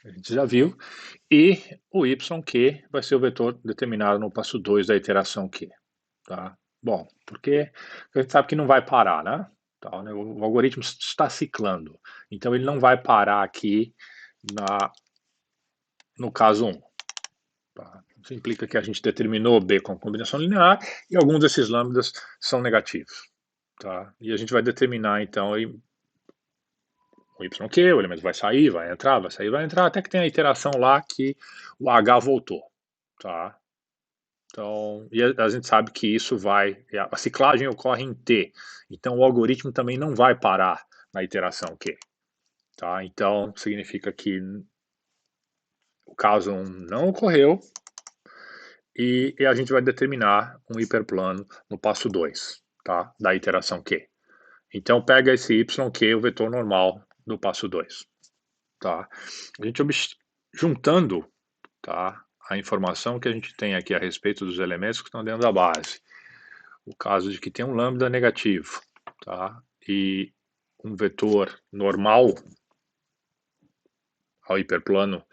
a gente já viu. E o YQ vai ser o vetor determinado no passo 2 da iteração Q. Tá? Bom, porque a gente sabe que não vai parar, né? Tá, né, o algoritmo está ciclando, então ele não vai parar aqui na no caso 1. Tá? Isso implica que a gente determinou B com combinação linear e alguns desses lambdas são negativos. Tá? E a gente vai determinar então o YQ, o elemento vai sair, vai entrar, vai sair, vai entrar, até que tem a iteração lá que o H voltou. Tá? Então, e a gente sabe que isso vai, a ciclagem ocorre em T, então o algoritmo também não vai parar na iteração Q. Tá? Então, significa que o caso 1 não ocorreu, e a gente vai determinar um hiperplano no passo 2, tá? Da iteração Q. Então, pega esse YQ, o vetor normal do passo 2. Tá? A gente juntando, tá, a informação que a gente tem aqui a respeito dos elementos que estão dentro da base, o caso de que tem um lambda negativo, tá, e um vetor normal ao hiperplano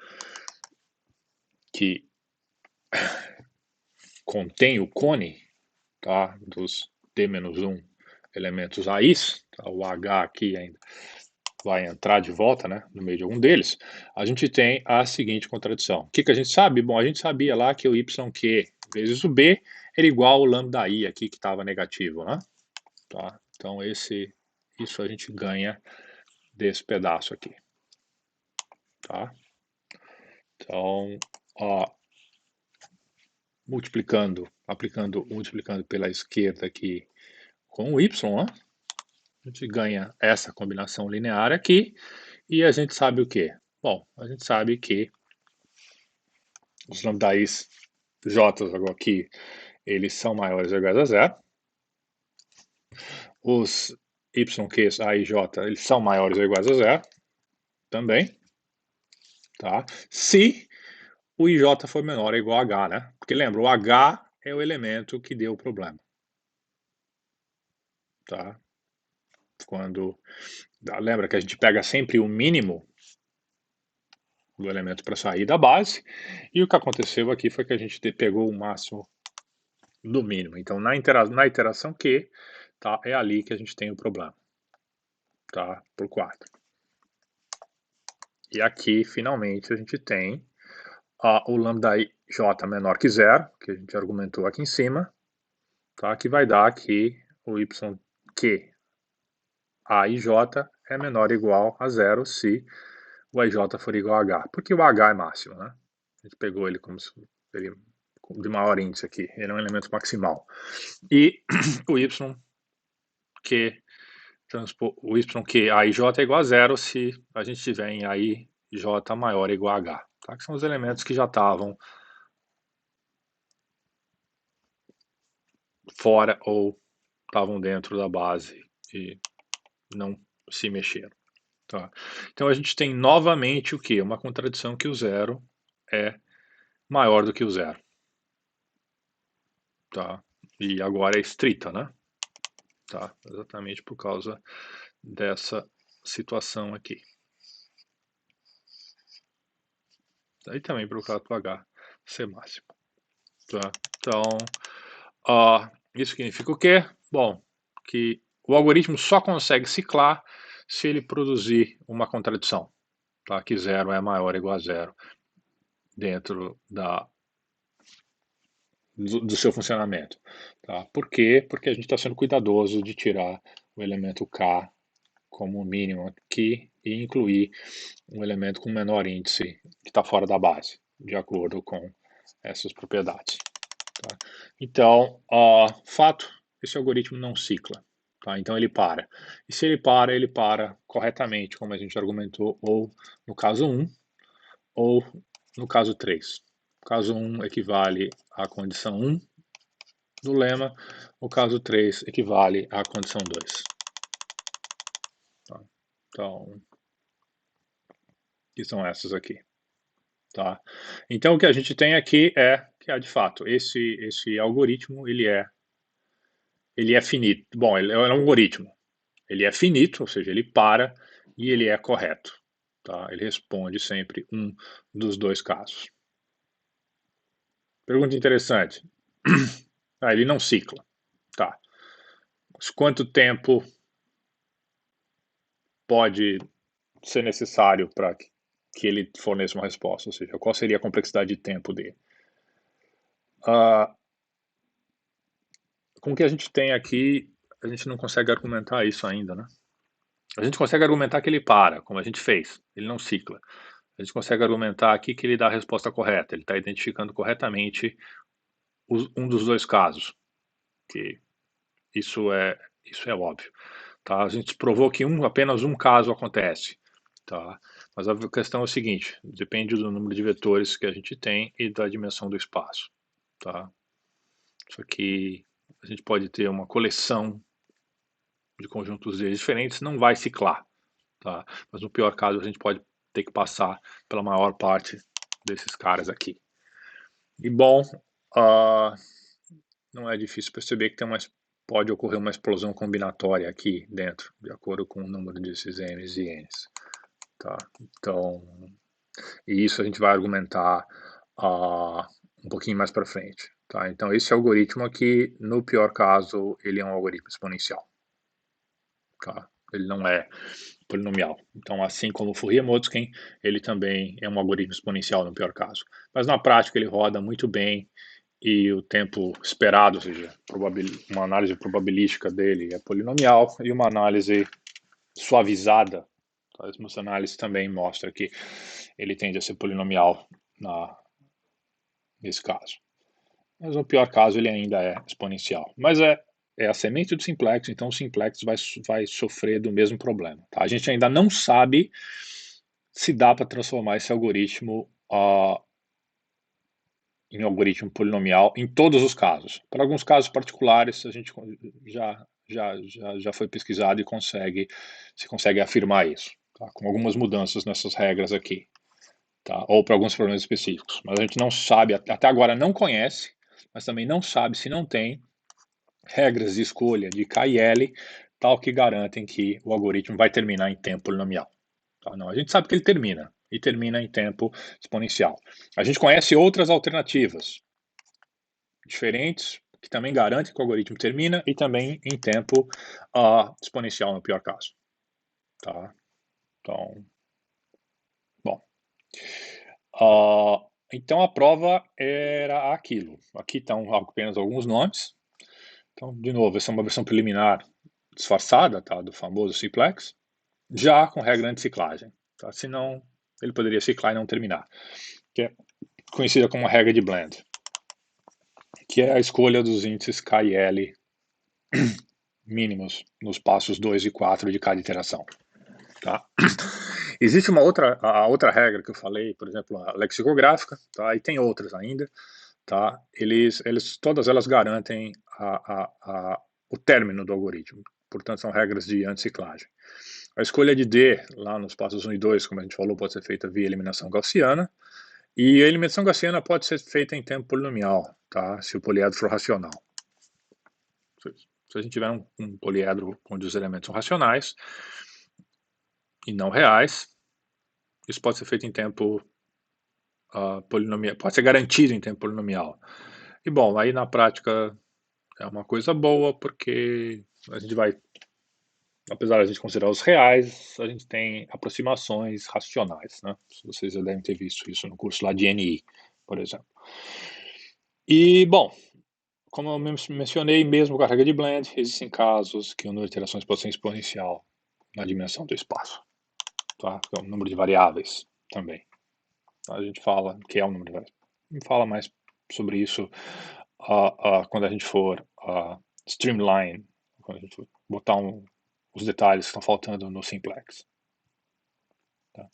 que contém o cone, tá, dos D-1 elementos AIs, tá, o H aqui ainda vai entrar de volta, né, no meio de algum deles, a gente tem a seguinte contradição. O que, que a gente sabe? Bom, a gente sabia lá que o YQ vezes o B era igual ao lambda I aqui, que estava negativo, né? Tá? Então, isso a gente ganha desse pedaço aqui. Tá? Então, ó, multiplicando pela esquerda aqui com o Y, né? A gente ganha essa combinação linear aqui, e a gente sabe o quê? Bom, a gente sabe que os lambdais J aqui, eles são maiores ou iguais a zero. Os YQs A e J, eles são maiores ou iguais a zero também. Tá? Se o IJ for menor ou igual a H, né? Porque lembra, o H é o elemento que deu o problema. Tá? Lembra que a gente pega sempre o mínimo do elemento para sair da base, e o que aconteceu aqui foi que a gente pegou o máximo do mínimo. Então, na iteração Q, tá, é ali que a gente tem o problema. Tá? Por 4. E aqui, finalmente, a gente tem o lambda j menor que zero, que a gente argumentou aqui em cima, tá? Que vai dar que o YQ A e J é menor ou igual a zero se o IJ for igual a H. Porque o H é máximo, né? A gente pegou ele como se ele de maior índice aqui. Ele é um elemento maximal. E o YQ, o YQ A e J é igual a zero se a gente tiver em A e J maior ou igual a H. Tá? Que são os elementos que já estavam fora ou estavam dentro da base e não se mexeram. Tá? Então a gente tem novamente o que? Uma contradição que o zero é maior do que o zero. Tá? E agora é estrita, né? Tá? Exatamente por causa dessa situação aqui. Daí também por causa do H ser máximo. Tá? Então, isso significa o quê? Bom, que o algoritmo só consegue ciclar se ele produzir uma contradição, tá? Que zero é maior ou igual a zero dentro do seu funcionamento. Tá? Por quê? Porque a gente está sendo cuidadoso de tirar o elemento K como mínimo aqui e incluir um elemento com menor índice que está fora da base, de acordo com essas propriedades. Tá? Então, fato, esse algoritmo não cicla. Tá? Então ele para. E se ele para corretamente, como a gente argumentou, ou no caso 1, ou no caso 3. O caso 1 equivale à condição 1 do lema, o caso 3 equivale à condição 2. Tá? Então, que são essas aqui. Tá? Então, o que a gente tem aqui é que, de fato, esse algoritmo ele é finito. Bom, ele é um algoritmo. Ele é finito, ou seja, ele para e ele é correto. Tá? Ele responde sempre um dos dois casos. Pergunta interessante. Ele não cicla. Tá. quanto tempo pode ser necessário para que ele forneça uma resposta, ou seja, qual seria a complexidade de tempo dele. Com o que a gente tem aqui, a gente não consegue argumentar isso ainda, né? A gente consegue argumentar que ele para, como a gente fez, ele não cicla. A gente consegue argumentar aqui que ele dá a resposta correta, ele está identificando corretamente um dos dois casos, que isso é, isso é óbvio. Tá? A gente provou que apenas um caso acontece. Tá? Mas a questão é o seguinte, depende do número de vetores que a gente tem e da dimensão do espaço. Tá? Isso aqui, a gente pode ter uma coleção de conjuntos Z diferentes, não vai ciclar. Tá? Mas no pior caso, a gente pode ter que passar pela maior parte desses caras aqui. E bom, não é difícil perceber que pode ocorrer uma explosão combinatória aqui dentro, de acordo com o número desses M's e N's. Tá? Então, e isso a gente vai argumentar um pouquinho mais para frente. Tá? Então, esse algoritmo aqui, no pior caso, ele é um algoritmo exponencial. Tá? Ele não é polinomial. Então, assim como o Fourier-Motzkin, ele também é um algoritmo exponencial no pior caso. Mas na prática ele roda muito bem e o tempo esperado, ou seja, uma análise probabilística dele é polinomial e uma análise suavizada, as minhas análises também mostra que ele tende a ser polinomial nesse caso. Mas no pior caso ele ainda é exponencial. Mas é a semente do simplex, então o simplex vai sofrer do mesmo problema. Tá? A gente ainda não sabe se dá para transformar esse algoritmo em algoritmo polinomial em todos os casos. Para alguns casos particulares, a gente já foi pesquisado e se consegue afirmar isso, tá? Com algumas mudanças nessas regras aqui, tá? Ou para alguns problemas específicos. Mas a gente não sabe, até agora não conhece, mas também não sabe se não tem regras de escolha de K e L tal que garantem que o algoritmo vai terminar em tempo polinomial. Tá? Não, a gente sabe que ele termina, e termina em tempo exponencial. A gente conhece outras alternativas diferentes que também garantem que o algoritmo termina e também em tempo exponencial no pior caso. Tá? Então, bom. Então a prova era aquilo. Aqui estão apenas alguns nomes. Então, de novo, essa é uma versão preliminar disfarçada, tá, do famoso simplex, já com regra anticiclagem. Tá? Senão, ele poderia ciclar e não terminar. Que é conhecida como a regra de Bland, que é a escolha dos índices K e L mínimos nos passos 2 e 4 de cada iteração. Tá? Existe a outra regra que eu falei, por exemplo, a lexicográfica, tá? E tem outras ainda, tá? Todas elas garantem o término do algoritmo, portanto são regras de anticiclagem. A escolha de D, lá nos passos 1 e 2, como a gente falou, pode ser feita via eliminação gaussiana, e a eliminação gaussiana pode ser feita em tempo polinomial, tá? Se o poliedro for racional. Se a gente tiver um poliedro onde os elementos são racionais e não reais, isso pode ser feito em tempo polinomial, pode ser garantido em tempo polinomial. E bom, aí na prática é uma coisa boa, porque a gente vai, apesar de a gente considerar os reais, a gente tem aproximações racionais, né? Vocês já devem ter visto isso no curso lá de NI, por exemplo. E, bom, como eu mencionei, mesmo com a regra de Bland, existem casos que o número de iterações pode ser exponencial na dimensão do espaço, tá? É o número de variáveis também. A gente fala que é o número de variáveis. A gente fala mais sobre isso quando a gente for streamline, quando a gente for botar os detalhes que estão faltando no simplex. Tá?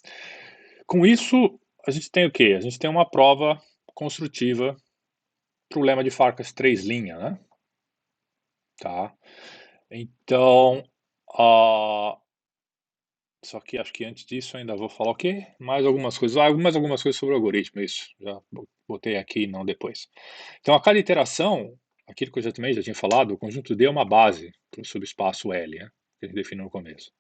Com isso, a gente tem o quê? A gente tem uma prova construtiva para o lema de Farkas 3 linha, né? Tá? Então, só que acho que antes disso ainda vou falar o quê? Mais algumas coisas. Algumas coisas sobre o algoritmo, isso. Já botei aqui, não depois. Então, a cada iteração, aquilo que eu também já tinha falado, o conjunto D é uma base para o subespaço L, né? Que a gente definiu no começo.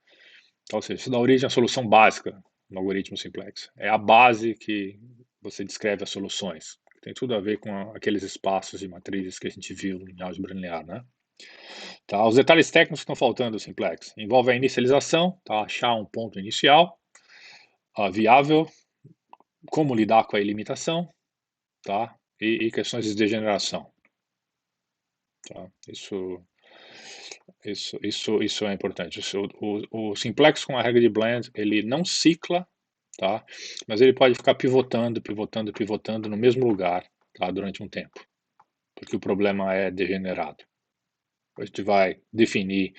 Então, ou seja, isso dá origem à solução básica no algoritmo simplex. É a base que você descreve as soluções. Tem tudo a ver com aqueles espaços de matrizes que a gente viu em álgebra linear, né? Tá? Os detalhes técnicos que estão faltando do simplex envolve a inicialização, tá? Achar um ponto inicial viável, como lidar com a ilimitação, tá? E questões de degeneração. Tá? Isso é importante. O simplex com a regra de Bland, ele não cicla, tá? Mas ele pode ficar pivotando, pivotando, pivotando no mesmo lugar, tá? Durante um tempo, porque o problema é degenerado. A gente vai definir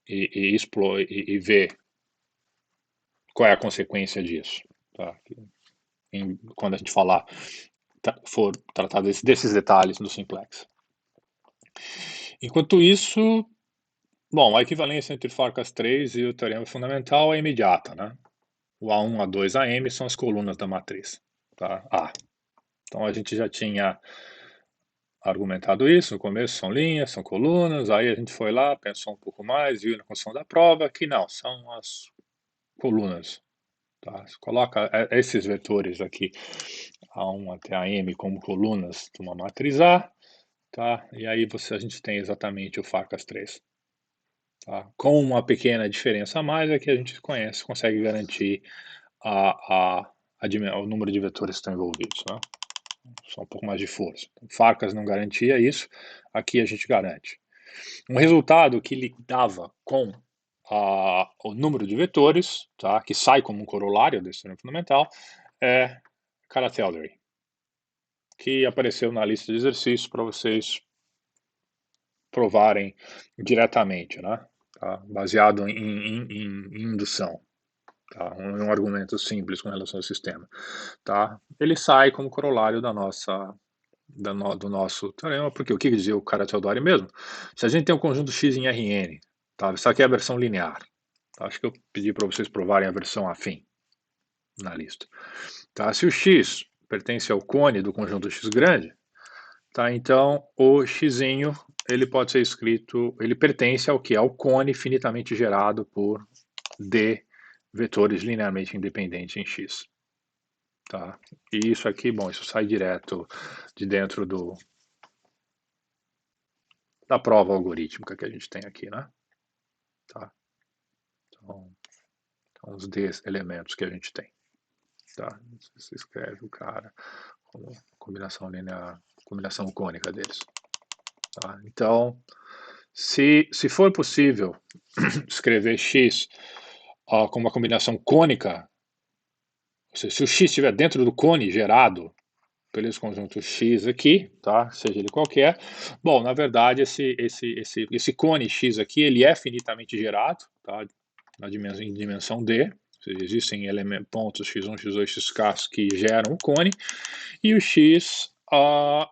e ver qual é a consequência disso, tá? Quando a gente for tratar desses detalhes do simplex. Enquanto isso, bom, a equivalência entre Farcas 3 e o teorema fundamental é imediata, né? O A1, A2, AM são as colunas da matriz, tá? A. Então a gente já tinha argumentado isso no começo, são linhas, são colunas, aí a gente foi lá, pensou um pouco mais, viu na construção da prova que não, são as colunas, tá? Você coloca esses vetores aqui, A1 até AM, como colunas de uma matriz A, tá? E aí a gente tem exatamente o Farcas 3. Tá? Com uma pequena diferença a mais é que a gente consegue garantir a, a, o número de vetores que estão envolvidos. Né? Só um pouco mais de força. Farcas não garantia isso, aqui a gente garante. Um resultado que lidava com o número de vetores, tá? Que sai como um corolário desse teorema fundamental, é Carathéodory, que apareceu na lista de exercícios para vocês provarem diretamente, né? Tá? Baseado em indução. Tá? Um argumento simples com relação ao sistema. Tá? Ele sai como corolário do nosso teorema, porque o que dizia o Carathéodory mesmo? Se a gente tem um conjunto X em Rn, tá? Isso aqui é a versão linear. Tá? Acho que eu pedi para vocês provarem a versão afim na lista. Tá? Se o X pertence ao cone do conjunto X grande, tá? Então o X ele pode ser escrito, ele pertence ao que? Ao cone finitamente gerado por D vetores linearmente independentes em X. Tá? E isso aqui, bom, isso sai direto de dentro da prova algorítmica que a gente tem aqui, né? Tá? Então os D elementos que a gente tem. Tá? Você escreve o cara como combinação linear, combinação cônica deles. Tá? Então, se for possível escrever X como uma combinação cônica, ou seja, se o X estiver dentro do cone gerado pelo esse conjunto X aqui, tá? Seja ele qualquer. Bom, na verdade, esse cone X aqui, ele é finitamente gerado, tá? Em dimensão D. Ou seja, existem pontos x1, x2, xk que geram o cone, e o X,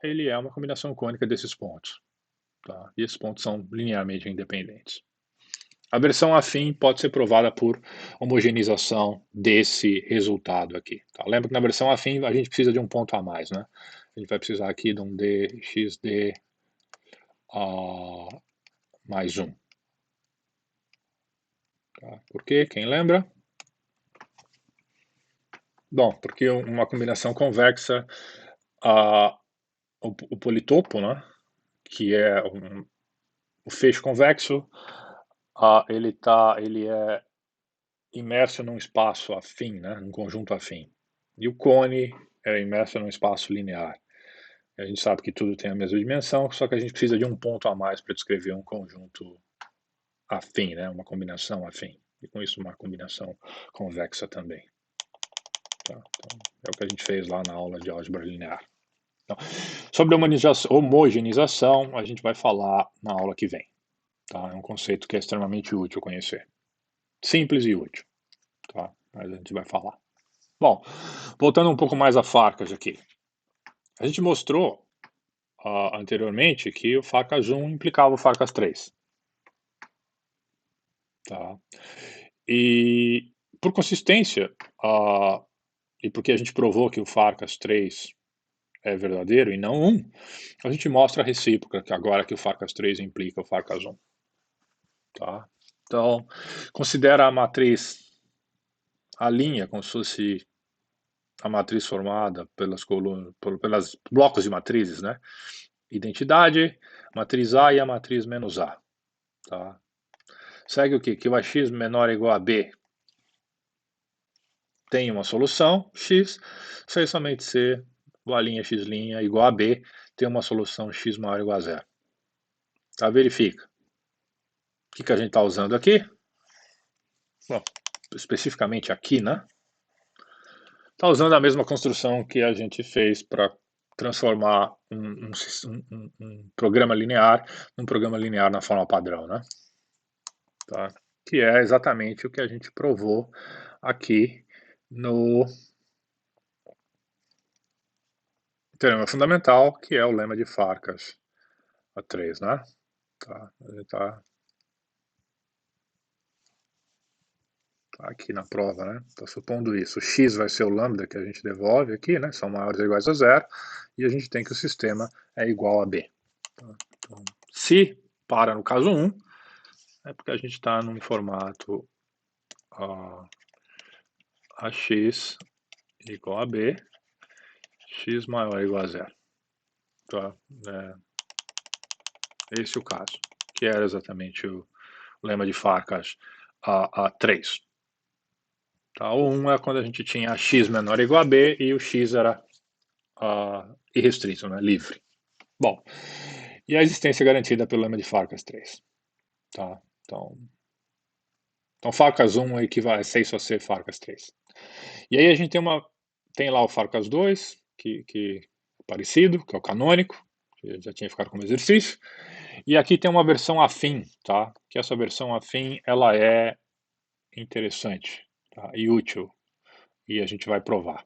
ele é uma combinação cônica desses pontos. Tá? E esses pontos são linearmente independentes. A versão afim pode ser provada por homogeneização desse resultado aqui. Tá? Lembra que na versão afim a gente precisa de um ponto a mais, né? A gente vai precisar aqui de um dxd mais 1. Tá? Por quê? Quem lembra? Bom, porque uma combinação convexa, o politopo, né? Que é o feixe convexo, ele é imerso num espaço afim, né, num conjunto afim. E o cone é imerso num espaço linear. A gente sabe que tudo tem a mesma dimensão, só que a gente precisa de um ponto a mais para descrever um conjunto afim, né, uma combinação afim. E com isso uma combinação convexa também. Tá? Então, é o que a gente fez lá na aula de álgebra linear. Então, sobre a homogeneização, a gente vai falar na aula que vem. Tá? É um conceito que é extremamente útil conhecer. Simples e útil. Tá? Mas a gente vai falar. Bom, voltando um pouco mais a Farcas aqui. A gente mostrou anteriormente que o Farcas 1 implicava o Farcas 3. Tá? E por consistência, e porque a gente provou que o Farcas 3 é verdadeiro e não 1, a gente mostra a recíproca, que agora que o Farcas 3 implica o Farcas 1. Tá? Então, considera a matriz, a linha, como se fosse a matriz formada pelas colunas, pelos blocos de matrizes, né? identidade, matriz A e a matriz menos A. Tá? Segue o quê? Que o AX menor ou igual a B tem uma solução, X, se somente C, bolinha X' igual a B, tem uma solução X maior ou igual a zero. Tá? Verifica. O que a gente está usando aqui? Bom, especificamente aqui, né? Está usando a mesma construção que a gente fez para transformar um programa linear num programa linear na forma padrão, né? Tá? Que é exatamente o que a gente provou aqui no teorema fundamental, que é o lema de Farkas A3, né? Tá? Ele tá aqui na prova, né? Tá supondo isso. O x vai ser o lambda que a gente devolve aqui, né? São maiores ou iguais a zero, e a gente tem que o sistema é igual a b. Tá? Então, se para no caso 1, é porque a gente está num formato ax igual a b, x maior ou igual a zero. Tá? Esse é o caso, que era exatamente o lema de Farkas A3. Tá? O 1 é quando a gente tinha x menor ou igual a b e o x era irrestrito, né? Livre. Bom, e a existência garantida pelo lema de Farkas 3. Tá? Então Farkas 1 equivale a 6 só C Farkas 3. E aí a gente tem lá o Farkas 2, que é parecido, que é o canônico, que já tinha ficado como exercício. E aqui tem uma versão afim, tá? Que essa versão afim, ela é interessante, tá? E útil, e a gente vai provar,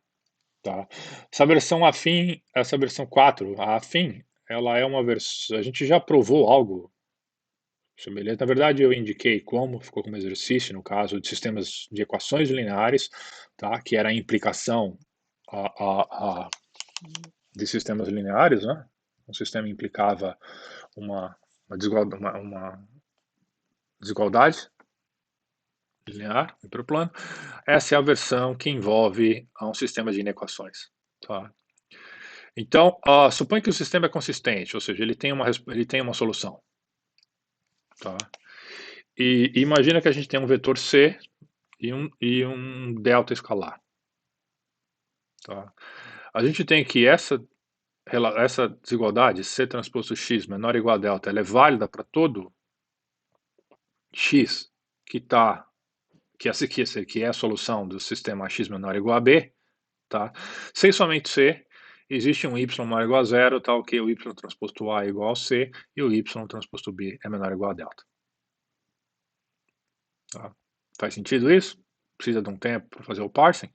tá? Essa versão afim, essa versão 4, a afim, ela é uma versão, a gente já provou algo semelhante. Na verdade, eu indiquei como, ficou como exercício, no caso de sistemas de equações lineares, tá? Que era a implicação de sistemas lineares, né? Um sistema implicava uma desigualdade linear, hiperplano. Essa é a versão que envolve um sistema de inequações. Tá? Então, suponha que o sistema é consistente, ou seja, ele tem uma solução. Tá? E imagina que a gente tem um vetor C e um delta escalar. Tá? A gente tem que essa desigualdade, C transposto X menor ou igual a delta, ela é válida para todo X que é a solução do sistema X menor ou igual a B, tá? Se somente C, existe um Y maior ou igual a zero, tal que o Y transposto A é igual a C e o Y transposto B é menor ou igual a delta. Tá? Faz sentido isso? Precisa de um tempo para fazer o parsing?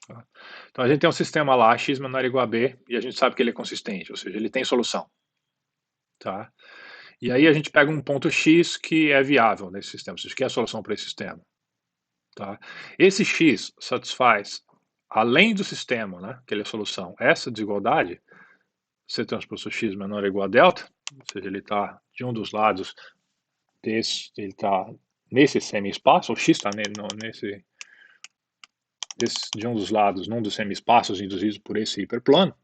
Tá? Então a gente tem um sistema lá, X menor ou igual a B, e a gente sabe que ele é consistente, ou seja, ele tem solução. Tá? E aí a gente pega um ponto X que é viável nesse sistema, ou seja, que é a solução para esse sistema. Tá? Esse X satisfaz, além do sistema, né, que ele é a solução, essa desigualdade, C transposto X menor ou igual a delta, ou seja, ele está de um dos lados ele está nesse semi-espaço, o X está de um dos lados, num dos semi-espaços induzidos por esse hiperplano.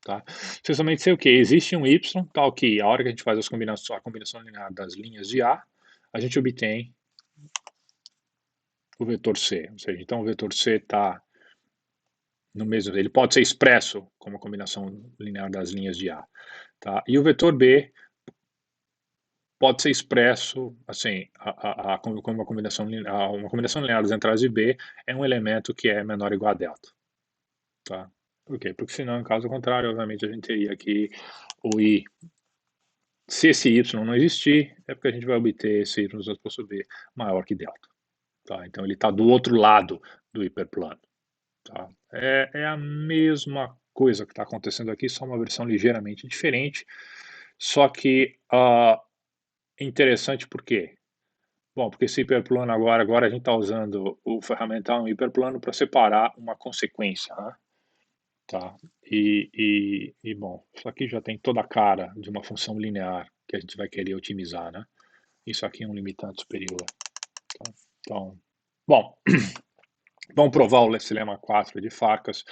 Tá? Precisamente sei o que? Existe um Y, tal que a hora que a gente faz a combinação linear das linhas de a gente obtém o vetor C. Ou seja, então o vetor C está no mesmo, ele pode ser expresso como a combinação linear das linhas de A. Tá? E o vetor B pode ser expresso assim, como uma combinação linear das entradas de B é um elemento que é menor ou igual a delta. Tá? Por quê? Porque senão, em caso contrário, obviamente a gente teria aqui o I. Se esse Y não existir, é porque a gente vai obter esse Y transposto B maior que delta. Tá? Então ele está do outro lado do hiperplano. Tá? É a mesma coisa que está acontecendo aqui, só uma versão ligeiramente diferente. Só que interessante por quê? Bom, porque esse hiperplano agora a gente está usando o ferramental hiperplano para separar uma consequência. Né? Tá? Bom, isso aqui já tem toda a cara de uma função linear que a gente vai querer otimizar. Né? Isso aqui é um limitante superior. Tá? Então, bom, vamos provar esse lema 4 de Farkas,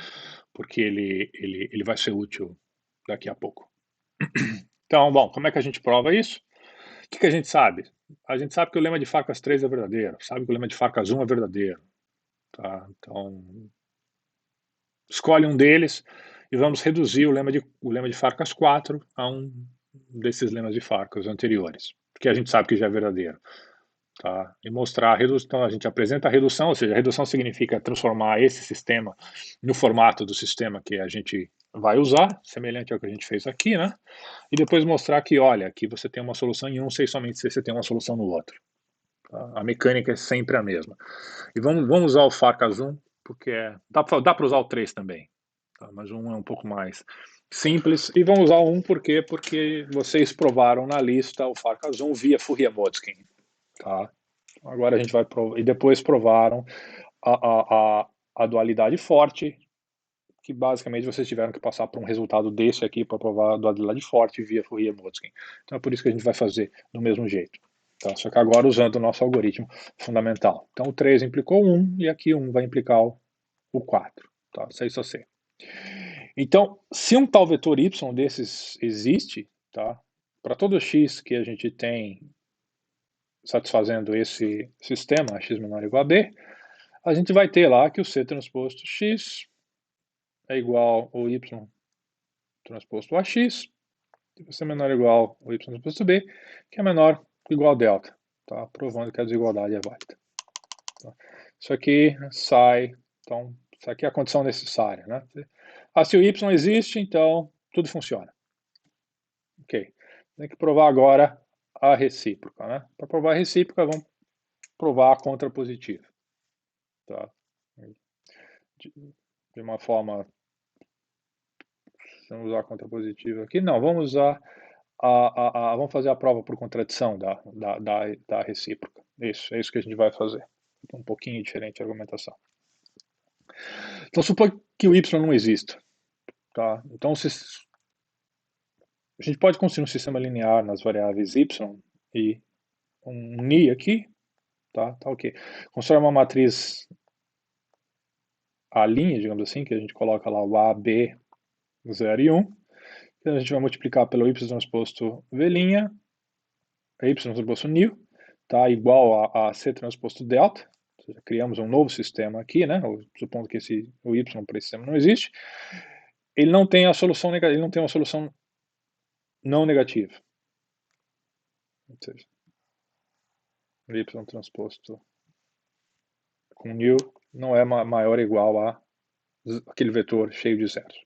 porque ele vai ser útil daqui a pouco. Então, bom, como é que a gente prova isso? O que a gente sabe? A gente sabe que o lema de Farcas 3 é verdadeiro, sabe que o lema de Farcas 1 é verdadeiro, tá? Então, escolhe um deles e vamos reduzir o lema de Farcas 4 a um desses lemas de Farcas anteriores, que a gente sabe que já é verdadeiro. Tá? E mostrar a redução. Então, a gente apresenta a redução, ou seja, a redução significa transformar esse sistema no formato do sistema que a gente vai usar, semelhante ao que a gente fez aqui, né? E depois mostrar que, olha, aqui você tem uma solução em um, sei somente se você tem uma solução no outro. Tá? A mecânica é sempre a mesma. E vamos usar o Farcas 1, porque dá para usar o 3 também, tá? Mas o 1 é um pouco mais simples. E vamos usar o 1 por quê? Porque vocês provaram na lista o Farcas 1 via Fourier-Motzkin. Tá? Agora a gente vai provar, e depois provaram a dualidade forte, que basicamente vocês tiveram que passar por um resultado desse aqui para provar a dualidade forte via Fourier-Motzkin. Então é por isso que a gente vai fazer do mesmo jeito. Tá? Só que agora usando o nosso algoritmo fundamental. Então o 3 implicou 1 e aqui 1 vai implicar o 4. Tá? Isso aí só sei. Então, se um tal vetor y desses existe, tá? Para todo x que a gente tem satisfazendo esse sistema, x menor ou igual a b, a gente vai ter lá que o C transposto x é igual ao Y transposto a x, e C menor ou igual ao Y transposto b, que é menor ou igual a delta, tá? Provando que a desigualdade é válida. Tá? Isso aqui sai, então, isso aqui é a condição necessária, né? Se o Y existe, então tudo funciona. Ok. Tem que provar agora a recíproca, né? Para provar a recíproca, vamos provar a contrapositiva. Tá? De uma forma, vamos usar a contrapositiva aqui, não, vamos usar vamos fazer a prova por contradição da recíproca. Isso, é isso que a gente vai fazer. Um pouquinho diferente a argumentação. Então, supõe que o y não exista. Tá? Então, a gente pode construir um sistema linear nas variáveis y e um ni aqui, tá ok. Constrói uma matriz A', digamos assim, que a gente coloca lá o A, B, 0 e 1. Então, a gente vai multiplicar pelo y transposto v', y transposto new, tá, igual a C transposto delta, ou seja, criamos um novo sistema aqui, né, supondo que o y para esse sistema não existe. Ele não tem a solução negativa, ele não tem uma solução não negativa. Ou seja, y transposto com new não é maior ou igual a aquele vetor cheio de zeros.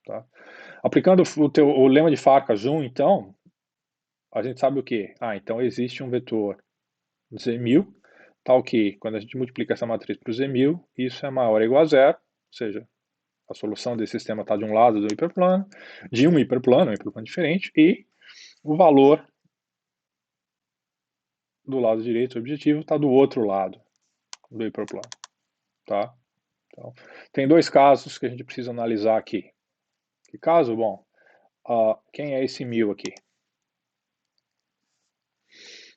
Tá? Aplicando o lema de Farcas 1, então, a gente sabe o quê? Então existe um vetor Z1000, tal que, quando a gente multiplica essa matriz por Z1000, isso é maior ou igual a zero, ou seja, a solução desse sistema está de um lado do hiperplano, de um hiperplano diferente, e o valor do lado direito, o objetivo, está do outro lado do hiperplano. Tá? Então, tem dois casos que a gente precisa analisar aqui. Que caso? Bom, quem é esse 1000 aqui?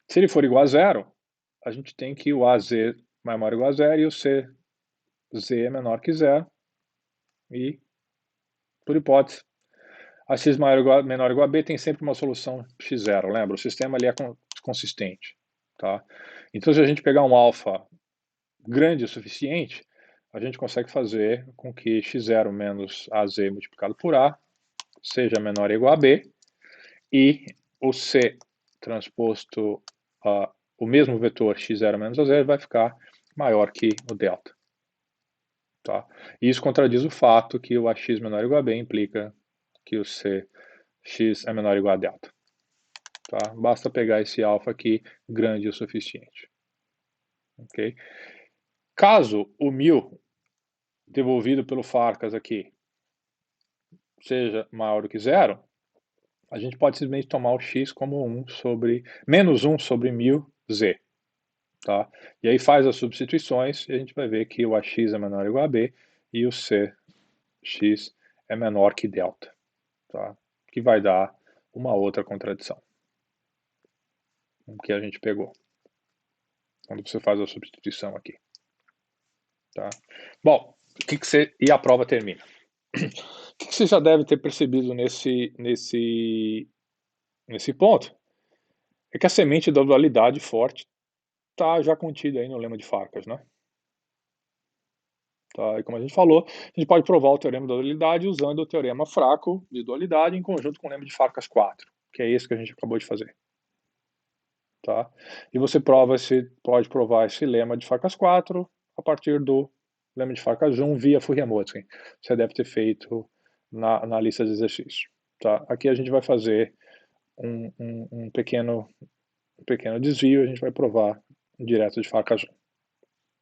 Se ele for igual a zero, a gente tem que o AZ é maior ou igual a zero e o CZ é menor que zero. E, por hipótese, a x menor ou igual a b tem sempre uma solução x0, lembra? O sistema ali é consistente. Tá? Então, se a gente pegar um alfa grande o suficiente, a gente consegue fazer com que x0 menos az multiplicado por a seja menor ou igual a b, e o C transposto o mesmo vetor x0 menos az vai ficar maior que o delta. Tá? E isso contradiz o fato que o ax menor ou igual a b implica que o Cx é menor ou igual a delta. Tá? Basta pegar esse alfa aqui grande o suficiente. Okay? Caso o 1000 devolvido pelo Farcas aqui seja maior do que zero, a gente pode simplesmente tomar o x como menos 1 sobre 1000z. Tá? E aí faz as substituições e a gente vai ver que o ax é menor ou igual a b e o Cx é menor que delta. Tá? Que vai dar uma outra contradição. O que a gente pegou. Quando você faz a substituição aqui. Tá? Bom, e a prova termina. que você já deve ter percebido nesse ponto? É que a semente da dualidade forte está já contida aí no lema de Farkas, né? Tá, e como a gente falou, a gente pode provar o teorema da dualidade usando o teorema fraco de dualidade em conjunto com o lema de Farkas 4, que é esse que a gente acabou de fazer. Tá? E você pode provar esse lema de Farkas 4 a partir do lema de Farkas 1 via Fourier-Motzkin. Você deve ter feito na lista de exercícios. Tá? Aqui a gente vai fazer um pequeno desvio, a gente vai provar direto de Farkas 1.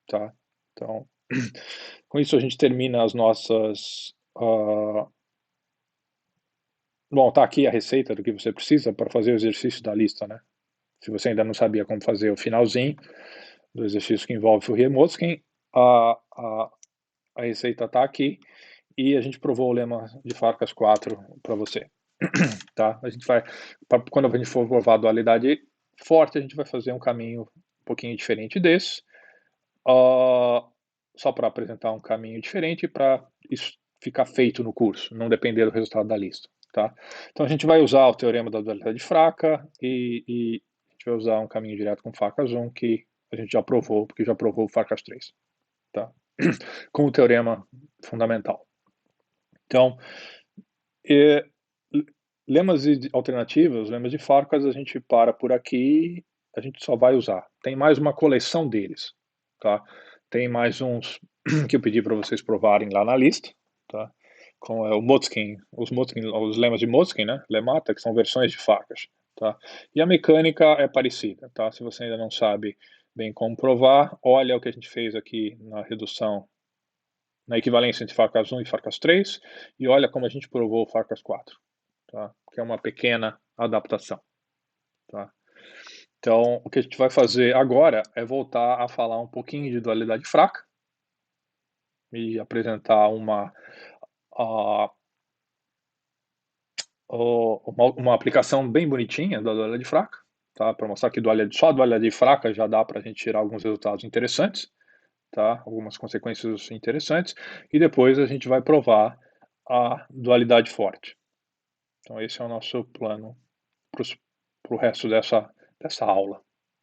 Tá? Então, com isso a gente termina as nossas... Bom, tá aqui a receita do que você precisa para fazer o exercício da lista, né? Se você ainda não sabia como fazer o finalzinho do exercício que envolve Fourier-Motzkin, a, a, a receita está aqui e a gente provou o lema de Farkas 4 para você. Tá? A gente vai, quando a gente for provar a dualidade forte, a gente vai fazer um caminho um pouquinho diferente desse, só para apresentar um caminho diferente para isso ficar feito no curso, não depender do resultado da lista. Tá? Então a gente vai usar o teorema da dualidade fraca e a gente vai usar um caminho direto com Farkas 1 que a gente já provou, porque já provou o Farkas 3. Tá? Com o teorema fundamental. Então, e, lemas alternativos, lemas de Farkas, a gente para por aqui, a gente só vai usar. Tem mais uma coleção deles. Tá? Tem mais uns que eu pedi para vocês provarem lá na lista. Tá? Com o Motzkin, os lemas de Motzkin, né? Lemata, que são versões de Farkas. Tá? E a mecânica é parecida. Tá? Se você ainda não sabe bem como provar, olha o que a gente fez aqui na redução, na equivalência entre Farkas 1 e Farkas 3, e olha como a gente provou o Farkas 4, tá? Que é uma pequena adaptação. Tá? Então, o que a gente vai fazer agora é voltar a falar um pouquinho de dualidade fraca e apresentar uma aplicação bem bonitinha da dualidade fraca, tá? Para mostrar que só a dualidade fraca já dá para a gente tirar alguns resultados interessantes. Tá? Algumas consequências interessantes, e depois a gente vai provar a dualidade forte. Então esse é o nosso plano para o resto dessa aula.